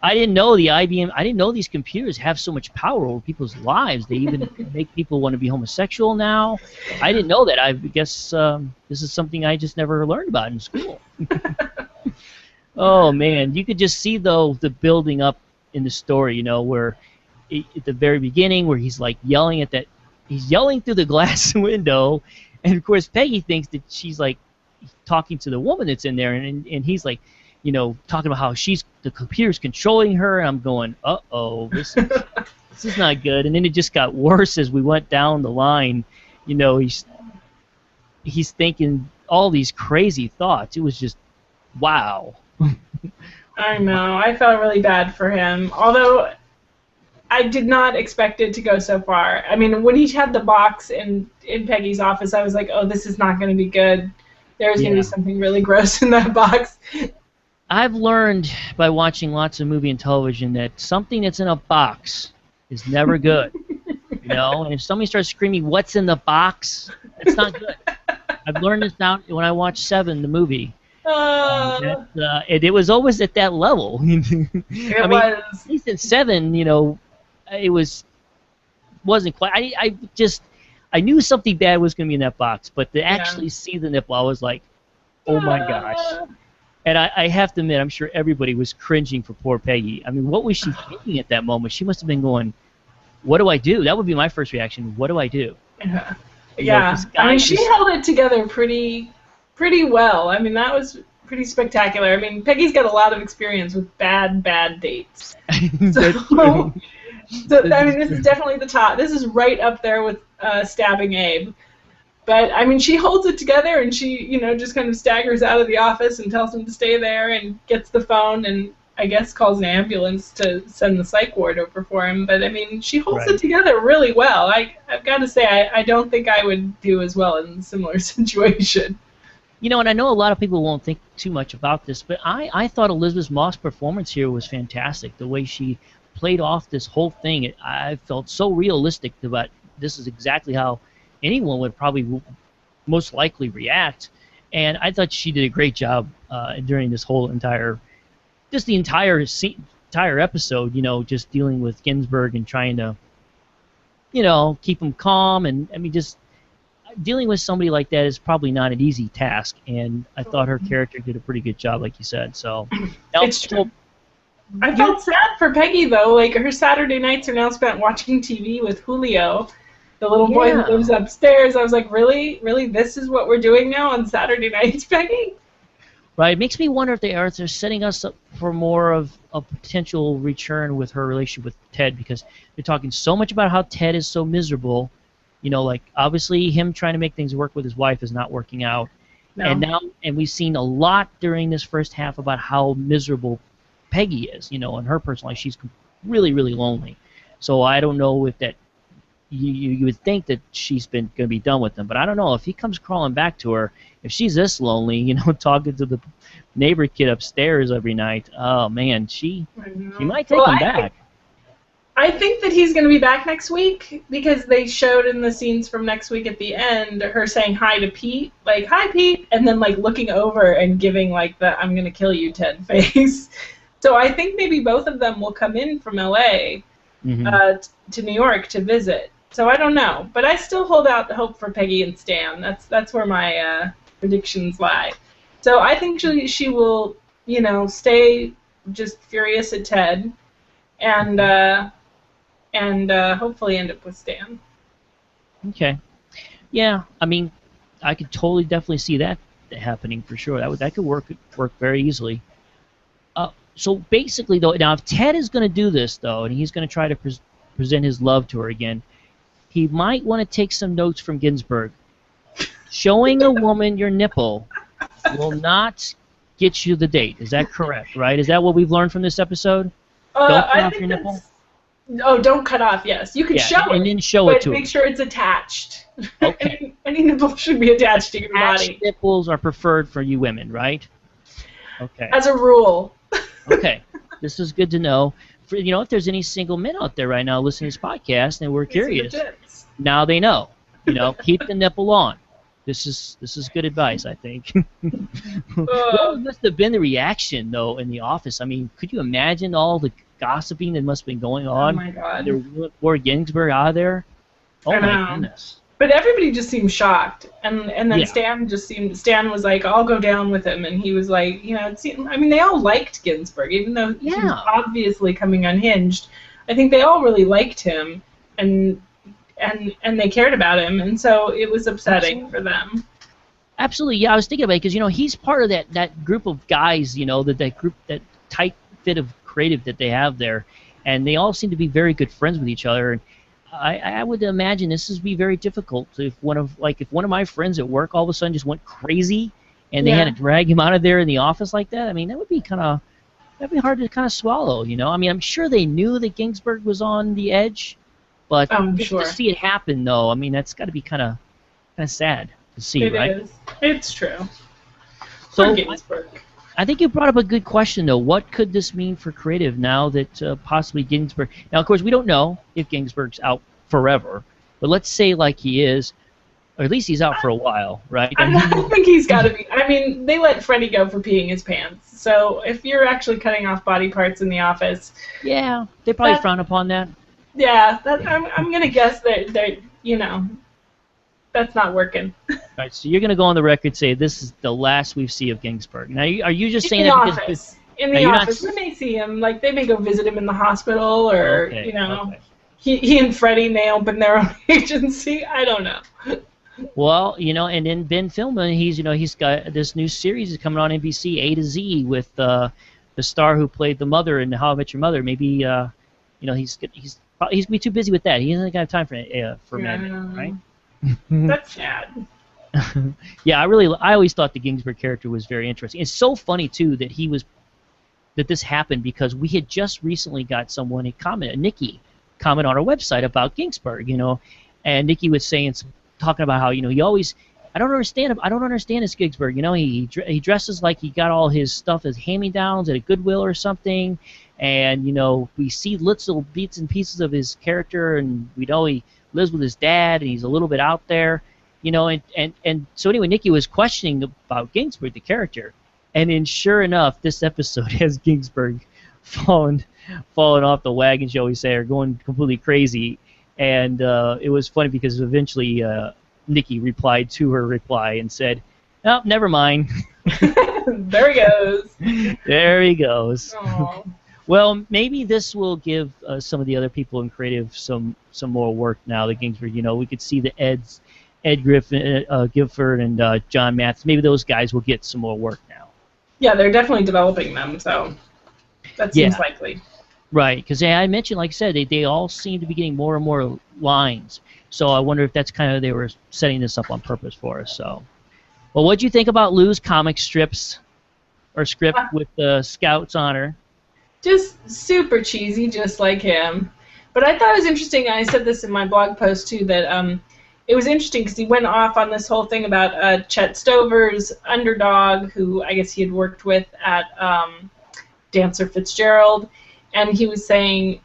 I didn't know the IBM. I didn't know these computers have so much power over people's lives. They even make people want to be homosexual now. I didn't know that. I guess this is something I just never learned about in school. Oh man, you could just see though the building up in the story. Where at the very beginning, where he's like yelling he's yelling through the glass window, and of course Peggy thinks that she's like talking to the woman that's in there, and he's like, talking about how the computer's controlling her, and I'm going, uh-oh, this is not good. And then it just got worse as we went down the line. He's thinking all these crazy thoughts. It was just, wow. I know. I felt really bad for him. Although I did not expect it to go so far. I mean, when he had the box in Peggy's office, I was like, oh, this is not going to be good. There's going to be something really gross in that box. I've learned by watching lots of movie and television that something that's in a box is never good. And if somebody starts screaming, "What's in the box?" It's not good. I've learned this now when I watched Seven, the movie. And it was always at that level. It I mean, was. at least in Seven, it wasn't quite. I knew something bad was going to be in that box, but to actually see the nipple, I was like, oh my gosh. And I have to admit, I'm sure everybody was cringing for poor Peggy. I mean, what was she thinking at that moment? She must have been going, what do I do? That would be my first reaction. What do I do? Yeah. I mean, she held it together pretty well. I mean, that was pretty spectacular. I mean, Peggy's got a lot of experience with bad dates. So, I mean, this is definitely the top. This is right up there with stabbing Abe. But, I mean, she holds it together, and she, just kind of staggers out of the office and tells him to stay there and gets the phone and, I guess, calls an ambulance to send the psych ward over for him. But, I mean, she holds it together really well. I've got to say, I don't think I would do as well in a similar situation. And I know a lot of people won't think too much about this, but I thought Elizabeth Moss' performance here was fantastic. The way she played off this whole thing, I felt so realistic about this is exactly how anyone would probably most likely react. And I thought she did a great job during this whole entire episode, just dealing with Ginsburg and trying to, keep him calm. And, I mean, just dealing with somebody like that is probably not an easy task. And I thought her character did a pretty good job, like you said. So, it's true. I felt sad for Peggy, though. Like, her Saturday nights are now spent watching TV with Julio, the little boy who lives upstairs. I was like, really? Really? This is what we're doing now on Saturday nights, Peggy? Right. It makes me wonder if they're setting us up for more of a potential return with her relationship with Ted, because they're talking so much about how Ted is so miserable. You know, like obviously him trying to make things work with his wife is not working out. And No. now, and we've seen a lot during this first half about how miserable Peggy is, you know, in her personal life. She's really, really lonely. So I don't know if that you would think that she's been going to be done with him, but I don't know if he comes crawling back to her. If she's this lonely, you know, talking to the neighbor kid upstairs every night, oh man, she might take him back. I think that he's going to be back next week because they showed in the scenes from next week at the end her saying hi to Pete, like, hi, Pete, and then, like, looking over and giving, like, the I'm going to kill you, Ted face. So I think maybe both of them will come in from L.A. To New York to visit. So I don't know. But I still hold out hope for Peggy and Stan. That's where my predictions lie. So I think she will, you know, stay just furious at Ted and hopefully end up with Stan. Okay. Yeah, I mean, I could totally definitely see that happening for sure. That could work very easily. So basically, though, now if Ted is going to do this, though, and he's going to try to present his love to her again, he might want to take some notes from Ginsburg. Showing a woman your nipple will not get you the date. Is that correct, right? Is that what we've learned from this episode? Don't cut off your nipple? Oh, don't cut off, yes. You can show it. And then show it to But make him. sure it's attached. Okay. Any nipple should be attached to your body. Nipples are preferred for you women, right? Okay. As a rule. Okay. This is good to know. For, you know, if there's any single men out there right now listening to this podcast and we're curious, now they know. You know, keep the nipple on. This is good advice, I think. What must have been the reaction, though, in the office? I mean, could you imagine all the gossiping that must have been going on? Oh, my God. They wore Ginsburg out of there? Oh, my goodness. But everybody just seemed shocked, and then Yeah. Stan was like, I'll go down with him, and he was like, you know, I mean, they all liked Ginsburg, even though he was obviously coming unhinged. I think they all really liked him, and they cared about him, and so it was upsetting for them. Absolutely, yeah. I was thinking about it because, you know, he's part of that group of guys, you know, that group, that tight fit of creative that they have there, and they all seem to be very good friends with each other. And I would imagine this would be very difficult if one of my friends at work all of a sudden just went crazy, and they had to drag him out of there in the office like that. I mean, that'd be hard to kind of swallow, you know. I mean, I'm sure they knew that Ginsburg was on the edge, but just to see it happen, though, I mean, that's got to be kind of sad to see, right? It is. It's true. So Ginsburg. I think you brought up a good question, though. What could this mean for creative now that possibly Ginsburg... Now, of course, we don't know if Ginsburg's out forever, but let's say like he is, or at least he's out for a while, right? I think he's got to be. I mean, they let Freddie go for peeing his pants. So if you're actually cutting off body parts in the office... Yeah, they probably frown upon that. Yeah, I'm going to guess that, you know, that's not working. All right, so you're going to go on the record and say this is the last we see of Ginsburg. Now, are you just saying that because... In the office. We may see him. Like, they may go visit him in the hospital, or, you know... Okay. He and Freddie may open their own agency. I don't know. Well, you know, and then Ben Filman, he's got this new series is coming on NBC, A to Z, with the star who played the mother in How I Met Your Mother. Maybe, you know, he's gonna be too busy with that. He doesn't have time for Mad Men, right? That's sad. Yeah, I always thought the Ginsburg character was very interesting. It's so funny too that this happened because we had just recently got someone Nikki comment on our website about Ginsburg, you know, and Nikki was talking about how, you know, he always, I don't understand this Ginsburg, you know, he dresses like he got all his stuff as hand-me-downs at a Goodwill or something, and, you know, we see little bits and pieces of his character, and we know he lives with his dad, and he's a little bit out there, you know, and so anyway, Nikki was questioning about Ginsburg, the character, and then sure enough, this episode has Ginsburg falling off the wagon, shall we say, or going completely crazy. And it was funny because eventually Nikki replied to her reply and said, "Oh, never mind." There he goes. There he goes. Aww. Well, maybe this will give some of the other people in creative some more work now. The Ginsburg, you know, we could see the Ed Griffin, Gifford, and John Mathis. Maybe those guys will get some more work now. Yeah, they're definitely developing them, so that seems Yeah, likely. right. Because I mentioned, like I said, they all seem to be getting more and more lines. So I wonder if that's kind of they were setting this up on purpose for us. So, well, what do you think about Lou's comic strips or script Uh, with the Scouts honor? Just super cheesy, just like him. But I thought it was interesting. I said this in my blog post too that it was interesting because he went off on this whole thing about Chet Stover's underdog, who I guess he had worked with at Dancer Fitzgerald, and he was saying,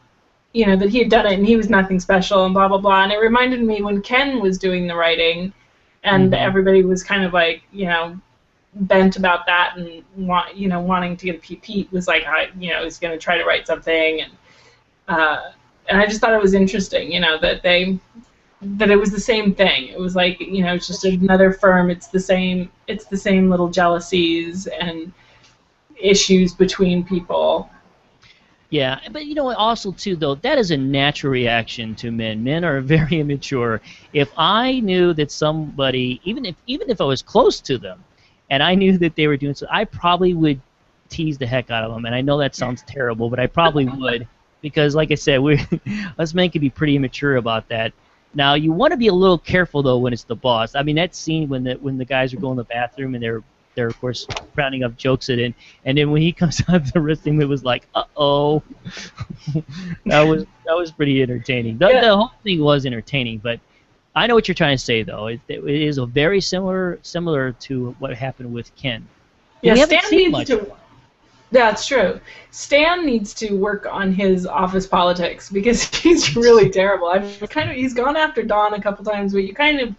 that he had done it and he was nothing special and blah blah blah. And it reminded me when Ken was doing the writing, and Hmm. everybody was kind of like, bent about that and wanting to get Pete was like, he's going to try to write something, uh, and I just thought it was interesting, that it was the same thing. It was like, it's just another firm. It's the same little jealousies and issues between people. Yeah, but also too though that is a natural reaction to men. Men are very immature. If I knew that somebody, even if I was close to them, and I knew that they were doing so, I probably would tease the heck out of them. And I know that sounds terrible, but I probably would because, like I said, we us men can be pretty immature about that. Now you want to be a little careful though when it's the boss. I mean that scene when the guys are going to the bathroom and they're of course rounding up jokes at it, and then when he comes out the wrestling, it was like, uh-oh. That was pretty entertaining. The, Yeah, the whole thing was entertaining, but I know what you're trying to say though. It is a very similar to what happened with Ken. yeah. We haven't Stan seen needs much of to. Yeah, it's true. Stan needs to work on his office politics because he's really terrible. He's gone after Don a couple times, but you kind of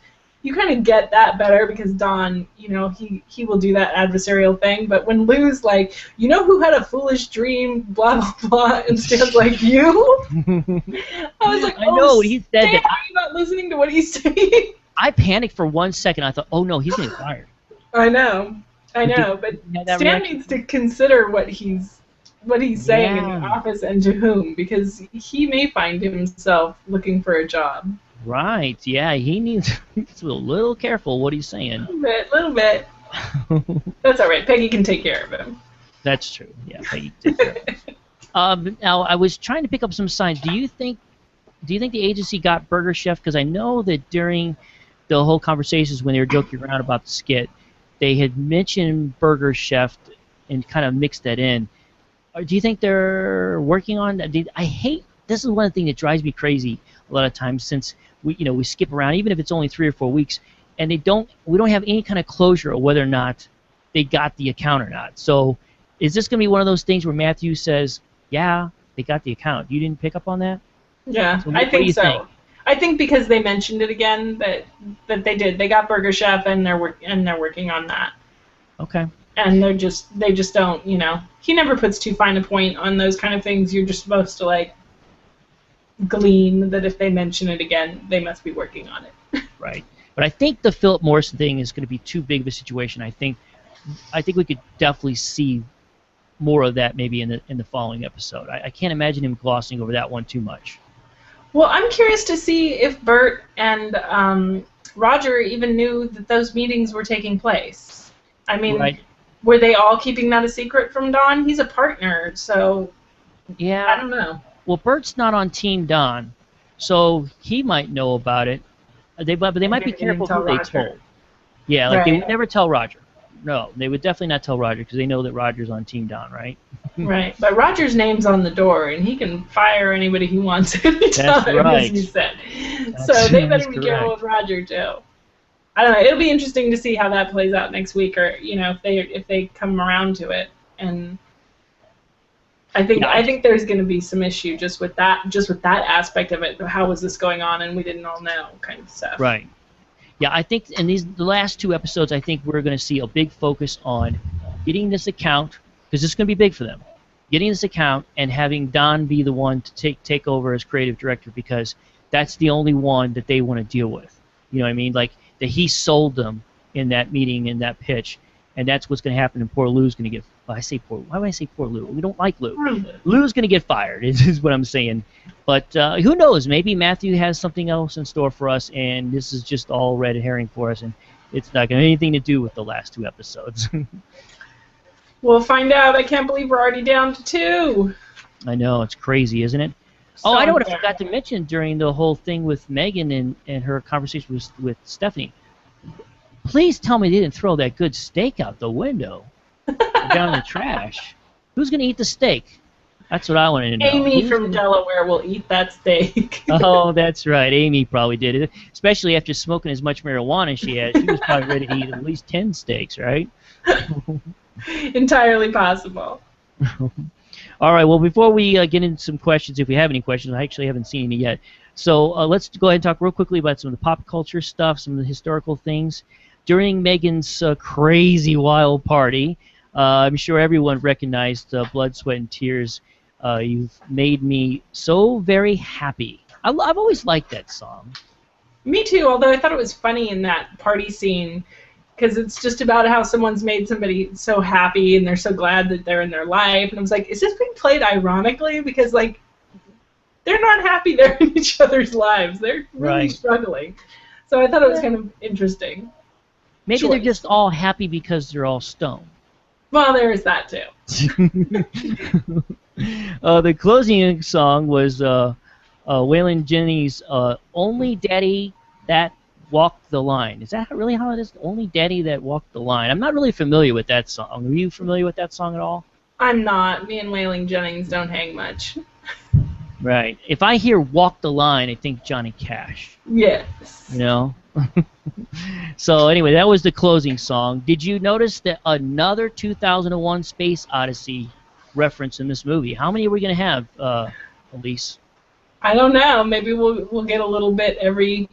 get that better because Don, he will do that adversarial thing. But when Lou's like, who had a foolish dream, blah blah blah, and Stan's like, you, I was like, I oh, know he said Stan, that. are you not listening to what he's saying? I panicked for 1 second. I thought, oh no, he's getting fired. I know, Did but you have that Stan reaction? needs to consider what he's saying in the Yeah. office and to whom, because he may find himself looking for a job. Right. Yeah. He needs to be a little careful what he's saying. Little bit. That's all right. Peggy can take care of him. That's true. Yeah. Peggy, take care of it. Now I was trying to pick up some signs. Do you think the agency got Burger Chef? Because I know that during the whole conversations when they were joking around about the skit, they had mentioned Burger Chef and kind of mixed that in. Or do you think they're working on that? I hate this is one thing that drives me crazy a lot of times since we skip around even if it's only 3 or 4 weeks and we don't have any kind of closure of whether or not they got the account or not. So is this going to be one of those things where Matthew says, yeah, they got the account? You didn't pick up on that? Yeah, So I what do think you so. think? I think because they mentioned it again that they did. They got Burger Chef and they're working on that. Okay. And they just don't. He never puts too fine a point on those kind of things. You're just supposed to like glean that if they mention it again, they must be working on it. Right. But I think the Philip Morrison thing is going to be too big of a situation. I think we could definitely see more of that maybe in the following episode. I can't imagine him glossing over that one too much. Well, I'm curious to see if Bert and Roger even knew that those meetings were taking place. I mean, Right. were they all keeping that a secret from Don? He's a partner, so I Yeah. don't know. Well, Bert's not on Team Don, so he might know about it. But they might Maybe be they didn't careful tell who they Roger. told. Yeah, like they Right, would never tell Roger. No, they would definitely not tell Roger because they know that Roger's on Team Don, right? right. But Roger's name's on the door, and he can fire anybody he wants anytime, right. as you said. That's, So they that's better be careful correct. with Roger too. I don't know. It'll be interesting to see how that plays out next week, or if they come around to it. And I think Yeah, I think there's going to be some issue just with that aspect of it. How was this going on, and we didn't all know, kind of stuff. right. Yeah, I think in the last 2 episodes, I think we're going to see a big focus on getting this account because this is going to be big for them. Getting this account and having Don be the one to take over as creative director because that's the only one that they want to deal with. You know what I mean? Like that he sold them in that meeting in that pitch, and that's what's going to happen. And poor Lou's going to get. Well, I say poor. Why would I say poor Lou? We don't like Lou. Lou's going to get fired. Is what I'm saying. But who knows? Maybe Matthew has something else in store for us, and this is just all red herring for us, and it's not going to have anything to do with the last 2 episodes. We'll find out. I can't believe we're already down to 2. I know, it's crazy, isn't it? So Oh, I know what I unfair. forgot to mention during the whole thing with Megan and her conversation with Stephanie. Please tell me they didn't throw that good steak out the window or down in the trash. Who's going to eat the steak? That's what I wanted to know. Amy Who's from gonna... Delaware will eat that steak. Oh, that's right. Amy probably did it, especially after smoking as much marijuana as she had. She was probably ready to eat at least 10 steaks, right? Entirely possible. All right, well, before we get into some questions, if we have any questions, I actually haven't seen any yet. So let's go ahead and talk real quickly about some of the pop culture stuff, some of the historical things. During Megan's crazy wild party, I'm sure everyone recognized Blood, Sweat, and Tears. You've made me so very happy. I've always liked that song. Me too, although I thought it was funny in that party scene because it's just about how someone's made somebody so happy and they're so glad that they're in their life. And I was like, is this being played ironically? Because, like, they're not happy they're in each other's lives. They're really struggling. So I thought it was kind of interesting. Maybe they're just all happy because they're all stoned. Well, there is that too. The closing song was Waylon Jennings' Only Daddy That Walked the Line. Is that really how it is? Only Daddy That Walked the Line. I'm not really familiar with that song. Are you familiar with that song at all? I'm not. Me and Waylon Jennings don't hang much. Right. If I hear Walk the Line, I think Johnny Cash. Yes. You know? So anyway, that was the closing song. Did you notice that another 2001 Space Odyssey reference in this movie? How many are we going to have, Elise? I don't know. Maybe we'll get a little bit every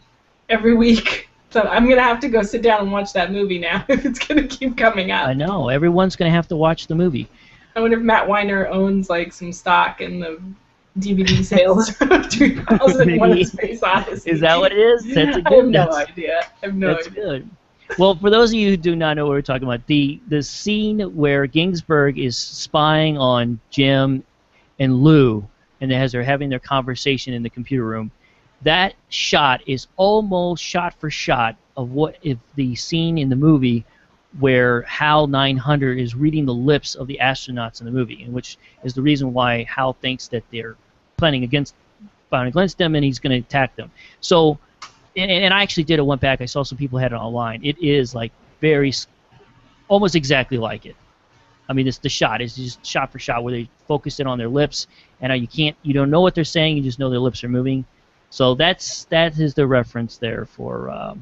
week. So I'm going to have to go sit down and watch that movie now if it's going to keep coming up. I know. Everyone's going to have to watch the movie. I wonder if Matt Weiner owns like some stock in the DVD sales of 2001 Space Odyssey. Is that what it is? That's a good. I have no idea. I have no That's idea. good. Well, for those of you who do not know what we're talking about, the scene where Ginsberg is spying on Jim and Lou, and as they're having their conversation in the computer room, that shot is almost shot for shot of what if the scene in the movie where HAL 900 is reading the lips of the astronauts in the movie, and which is the reason why HAL thinks that they're planning against them and he's going to attack them. So, and I actually went back. I saw some people had it online. It is like almost exactly like it. I mean, it's the shot. It's just shot for shot where they focus in on their lips, and you don't know what they're saying. You just know their lips are moving. So that is the reference there for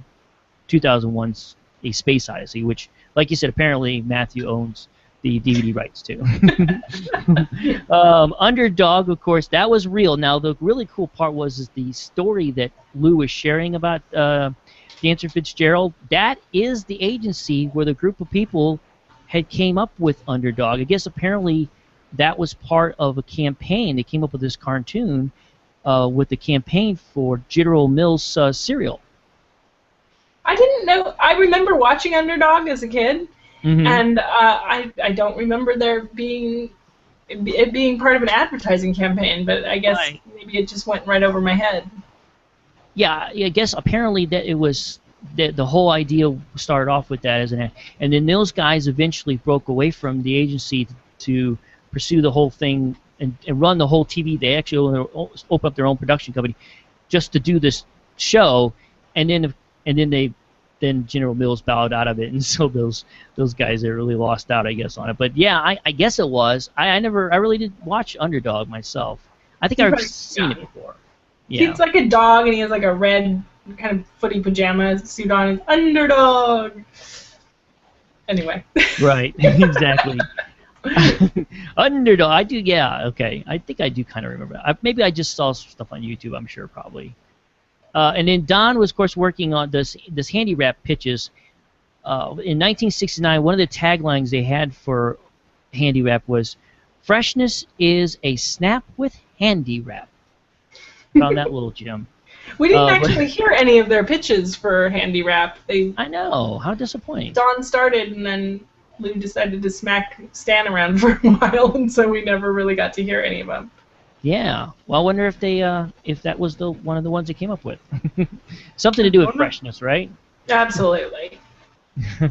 2001's A Space Odyssey, which, like you said, apparently Matthew owns the DVD rights to. Underdog, of course, that was real. Now, the really cool part is the story that Lou was sharing about Dancer Fitzgerald. That is the agency where the group of people had came up with Underdog. I guess apparently that was part of a campaign. They came up with this cartoon with the campaign for General Mills cereal. I didn't know. I remember watching Underdog as a kid, and I don't remember it being part of an advertising campaign. But I guess maybe it just went right over my head. Yeah, I guess apparently that it was the whole idea started off with that as an ad, and then those guys eventually broke away from the agency to pursue the whole thing and run the whole TV. They actually opened up their own production company just to do this show, and then General Mills bowed out of it, and so those guys they really lost out, I guess, on it. But yeah, I guess it was. I really did watch Underdog myself. I think I've seen it before. Yeah. He's like a dog, and he has like a red kind of footy pajama suit on. He's Underdog. Anyway. Right. Exactly. Underdog. I do. Yeah. Okay. I think I do kind of remember. Maybe I just saw stuff on YouTube. I'm sure, probably. And then Don was, of course, working on this handy wrap pitches. In 1969, one of the taglines they had for handy wrap was, "Freshness is a snap with handy wrap." Found that little gem. We didn't actually hear any of their pitches for handy wrap. I know. How disappointing. Don started, and then Lou decided to smack Stan around for a while, and so we never really got to hear any of them. Yeah. Well, I wonder if if that was one of the ones they came up with. Something to do with freshness, right? Absolutely.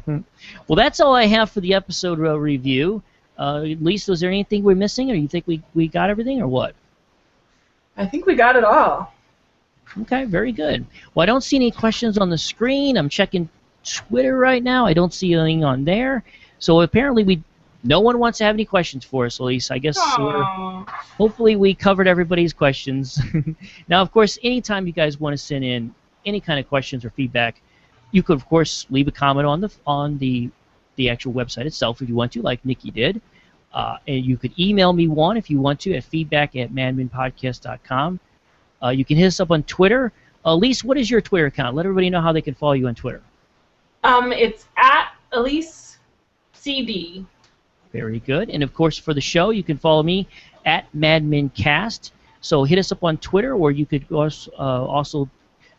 Well, that's all I have for the episode review. Elise, was there anything we're missing, or you think we got everything, or what? I think we got it all. Okay, very good. Well, I don't see any questions on the screen. I'm checking Twitter right now. I don't see anything on there. So apparently no one wants to have any questions for us, Elise. I guess hopefully we covered everybody's questions. Now, of course, anytime you guys want to send in any kind of questions or feedback, you could, of course, leave a comment on the actual website itself if you want to, like Nikki did. And you could email me one if you want to at feedback@madmenpodcast.com. You can hit us up on Twitter. Elise, what is your Twitter account? Let everybody know how they can follow you on Twitter. It's at Elise CD. Very good. And of course, for the show, you can follow me at MadmenCast. So hit us up on Twitter, or you could also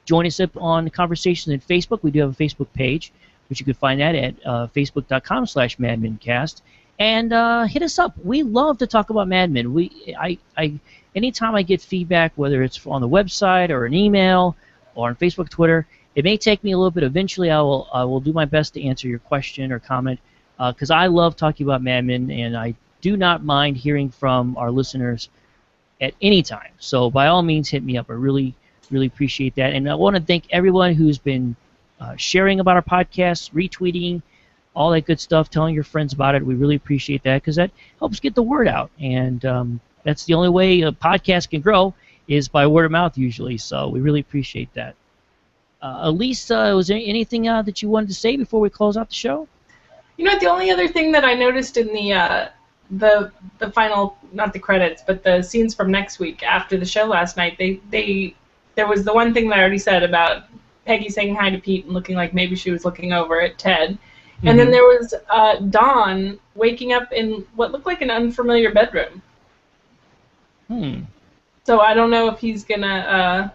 join us up on Conversations in Facebook. We do have a Facebook page, which you can find that at facebook.com/MadmenCast. And hit us up. We love to talk about Mad Men. Anytime I get feedback, whether it's on the website or an email or on Facebook, Twitter, it may take me a little bit. Eventually, I will do my best to answer your question or comment, because I love talking about Mad Men, and I do not mind hearing from our listeners at any time. So by all means, hit me up. I really, really appreciate that. And I want to thank everyone who's been sharing about our podcast, retweeting, all that good stuff, telling your friends about it. We really appreciate that, because that helps get the word out. And that's the only way a podcast can grow, is by word of mouth usually. So we really appreciate that. Elise, was there anything that you wanted to say before we close out the show? You know, the only other thing that I noticed in the final, not the credits, but the scenes from next week after the show last night, there was the one thing that I already said about Peggy saying hi to Pete and looking like maybe she was looking over at Ted. And then there was Dawn waking up in what looked like an unfamiliar bedroom. So I don't know if he's going to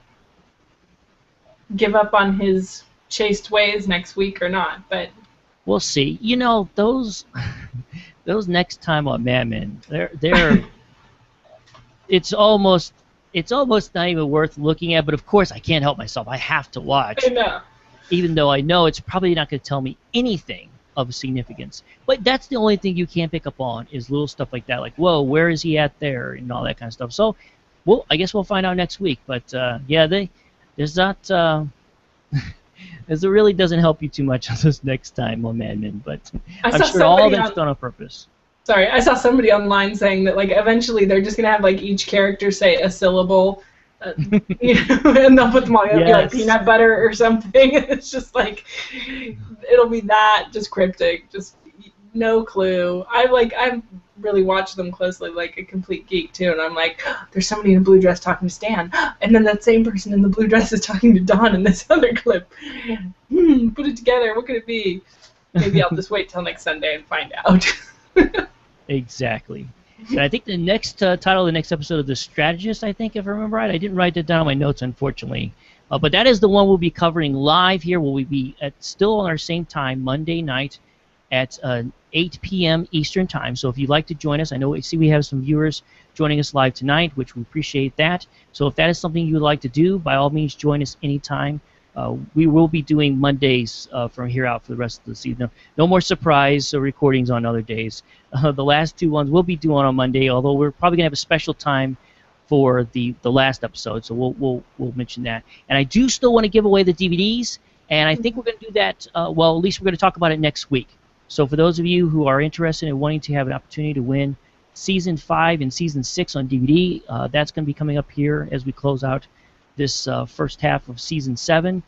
give up on his chaste ways next week or not, but we'll see. You know, those next time on Mad Men, they're it's almost not even worth looking at, but of course I can't help myself. I have to watch. I know. Even though I know it's probably not going to tell me anything of significance. But that's the only thing you can't pick up on, is little stuff like that, like, whoa, where is he at there, and all that kind of stuff. So, I guess we'll find out next week. But, yeah, there's not... it really doesn't help you too much on this next time on Mad Men, but I'm sure all that's done on purpose. Sorry, I saw somebody online saying that, like, eventually they're just going to have, like, each character say a syllable, you know, and they'll put them all together, like peanut butter or something. It's just like, it'll be that, just cryptic, just no clue. I've really watched them closely, like a complete geek too, and I'm like, there's somebody in a blue dress talking to Stan, and then that same person in the blue dress is talking to Dawn in this other clip. Put it together, what could it be? Maybe I'll just wait till next Sunday and find out. Exactly. And I think the next title of the next episode of The Strategist, I think, if I remember right. I didn't write that down in my notes, unfortunately. But that is the one we'll be covering live here. We'll be still on our same time, Monday night at 8 p.m. Eastern Time. So if you'd like to join us, I know we have some viewers joining us live tonight, which we appreciate that. So if that is something you would like to do, by all means, join us anytime. We will be doing Mondays from here out for the rest of the season. No more surprise recordings on other days. The last two ones we'll be doing on Monday, although we're probably going to have a special time for the last episode, so we'll mention that. And I do still want to give away the DVDs, and I think we're going to do that, at least we're going to talk about it next week. So for those of you who are interested in wanting to have an opportunity to win Season 5 and Season 6 on DVD, that's going to be coming up here as we close out this first half of Season 7.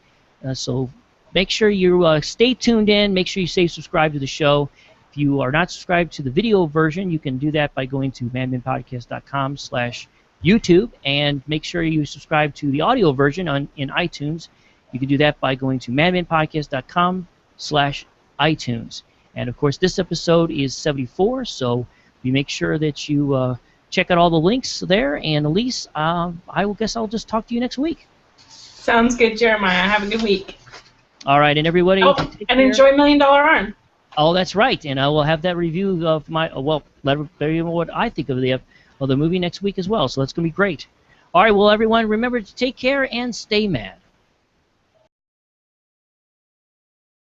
So make sure you stay tuned in. Make sure you stay subscribed to the show. If you are not subscribed to the video version, you can do that by going to madmenpodcast.com/YouTube, and make sure you subscribe to the audio version in iTunes. You can do that by going to madmenpodcast.com/iTunes. And of course, this episode is 74, so you make sure that you check out all the links there. And Elise, I guess I'll just talk to you next week. Sounds good, Jeremiah. Have a good week. All right, and everybody. And enjoy $1 Million Arm. Oh, that's right, and I will have that review of my let everybody know what I think of the movie next week as well. So that's going to be great. All right, well, everyone, remember to take care and stay mad.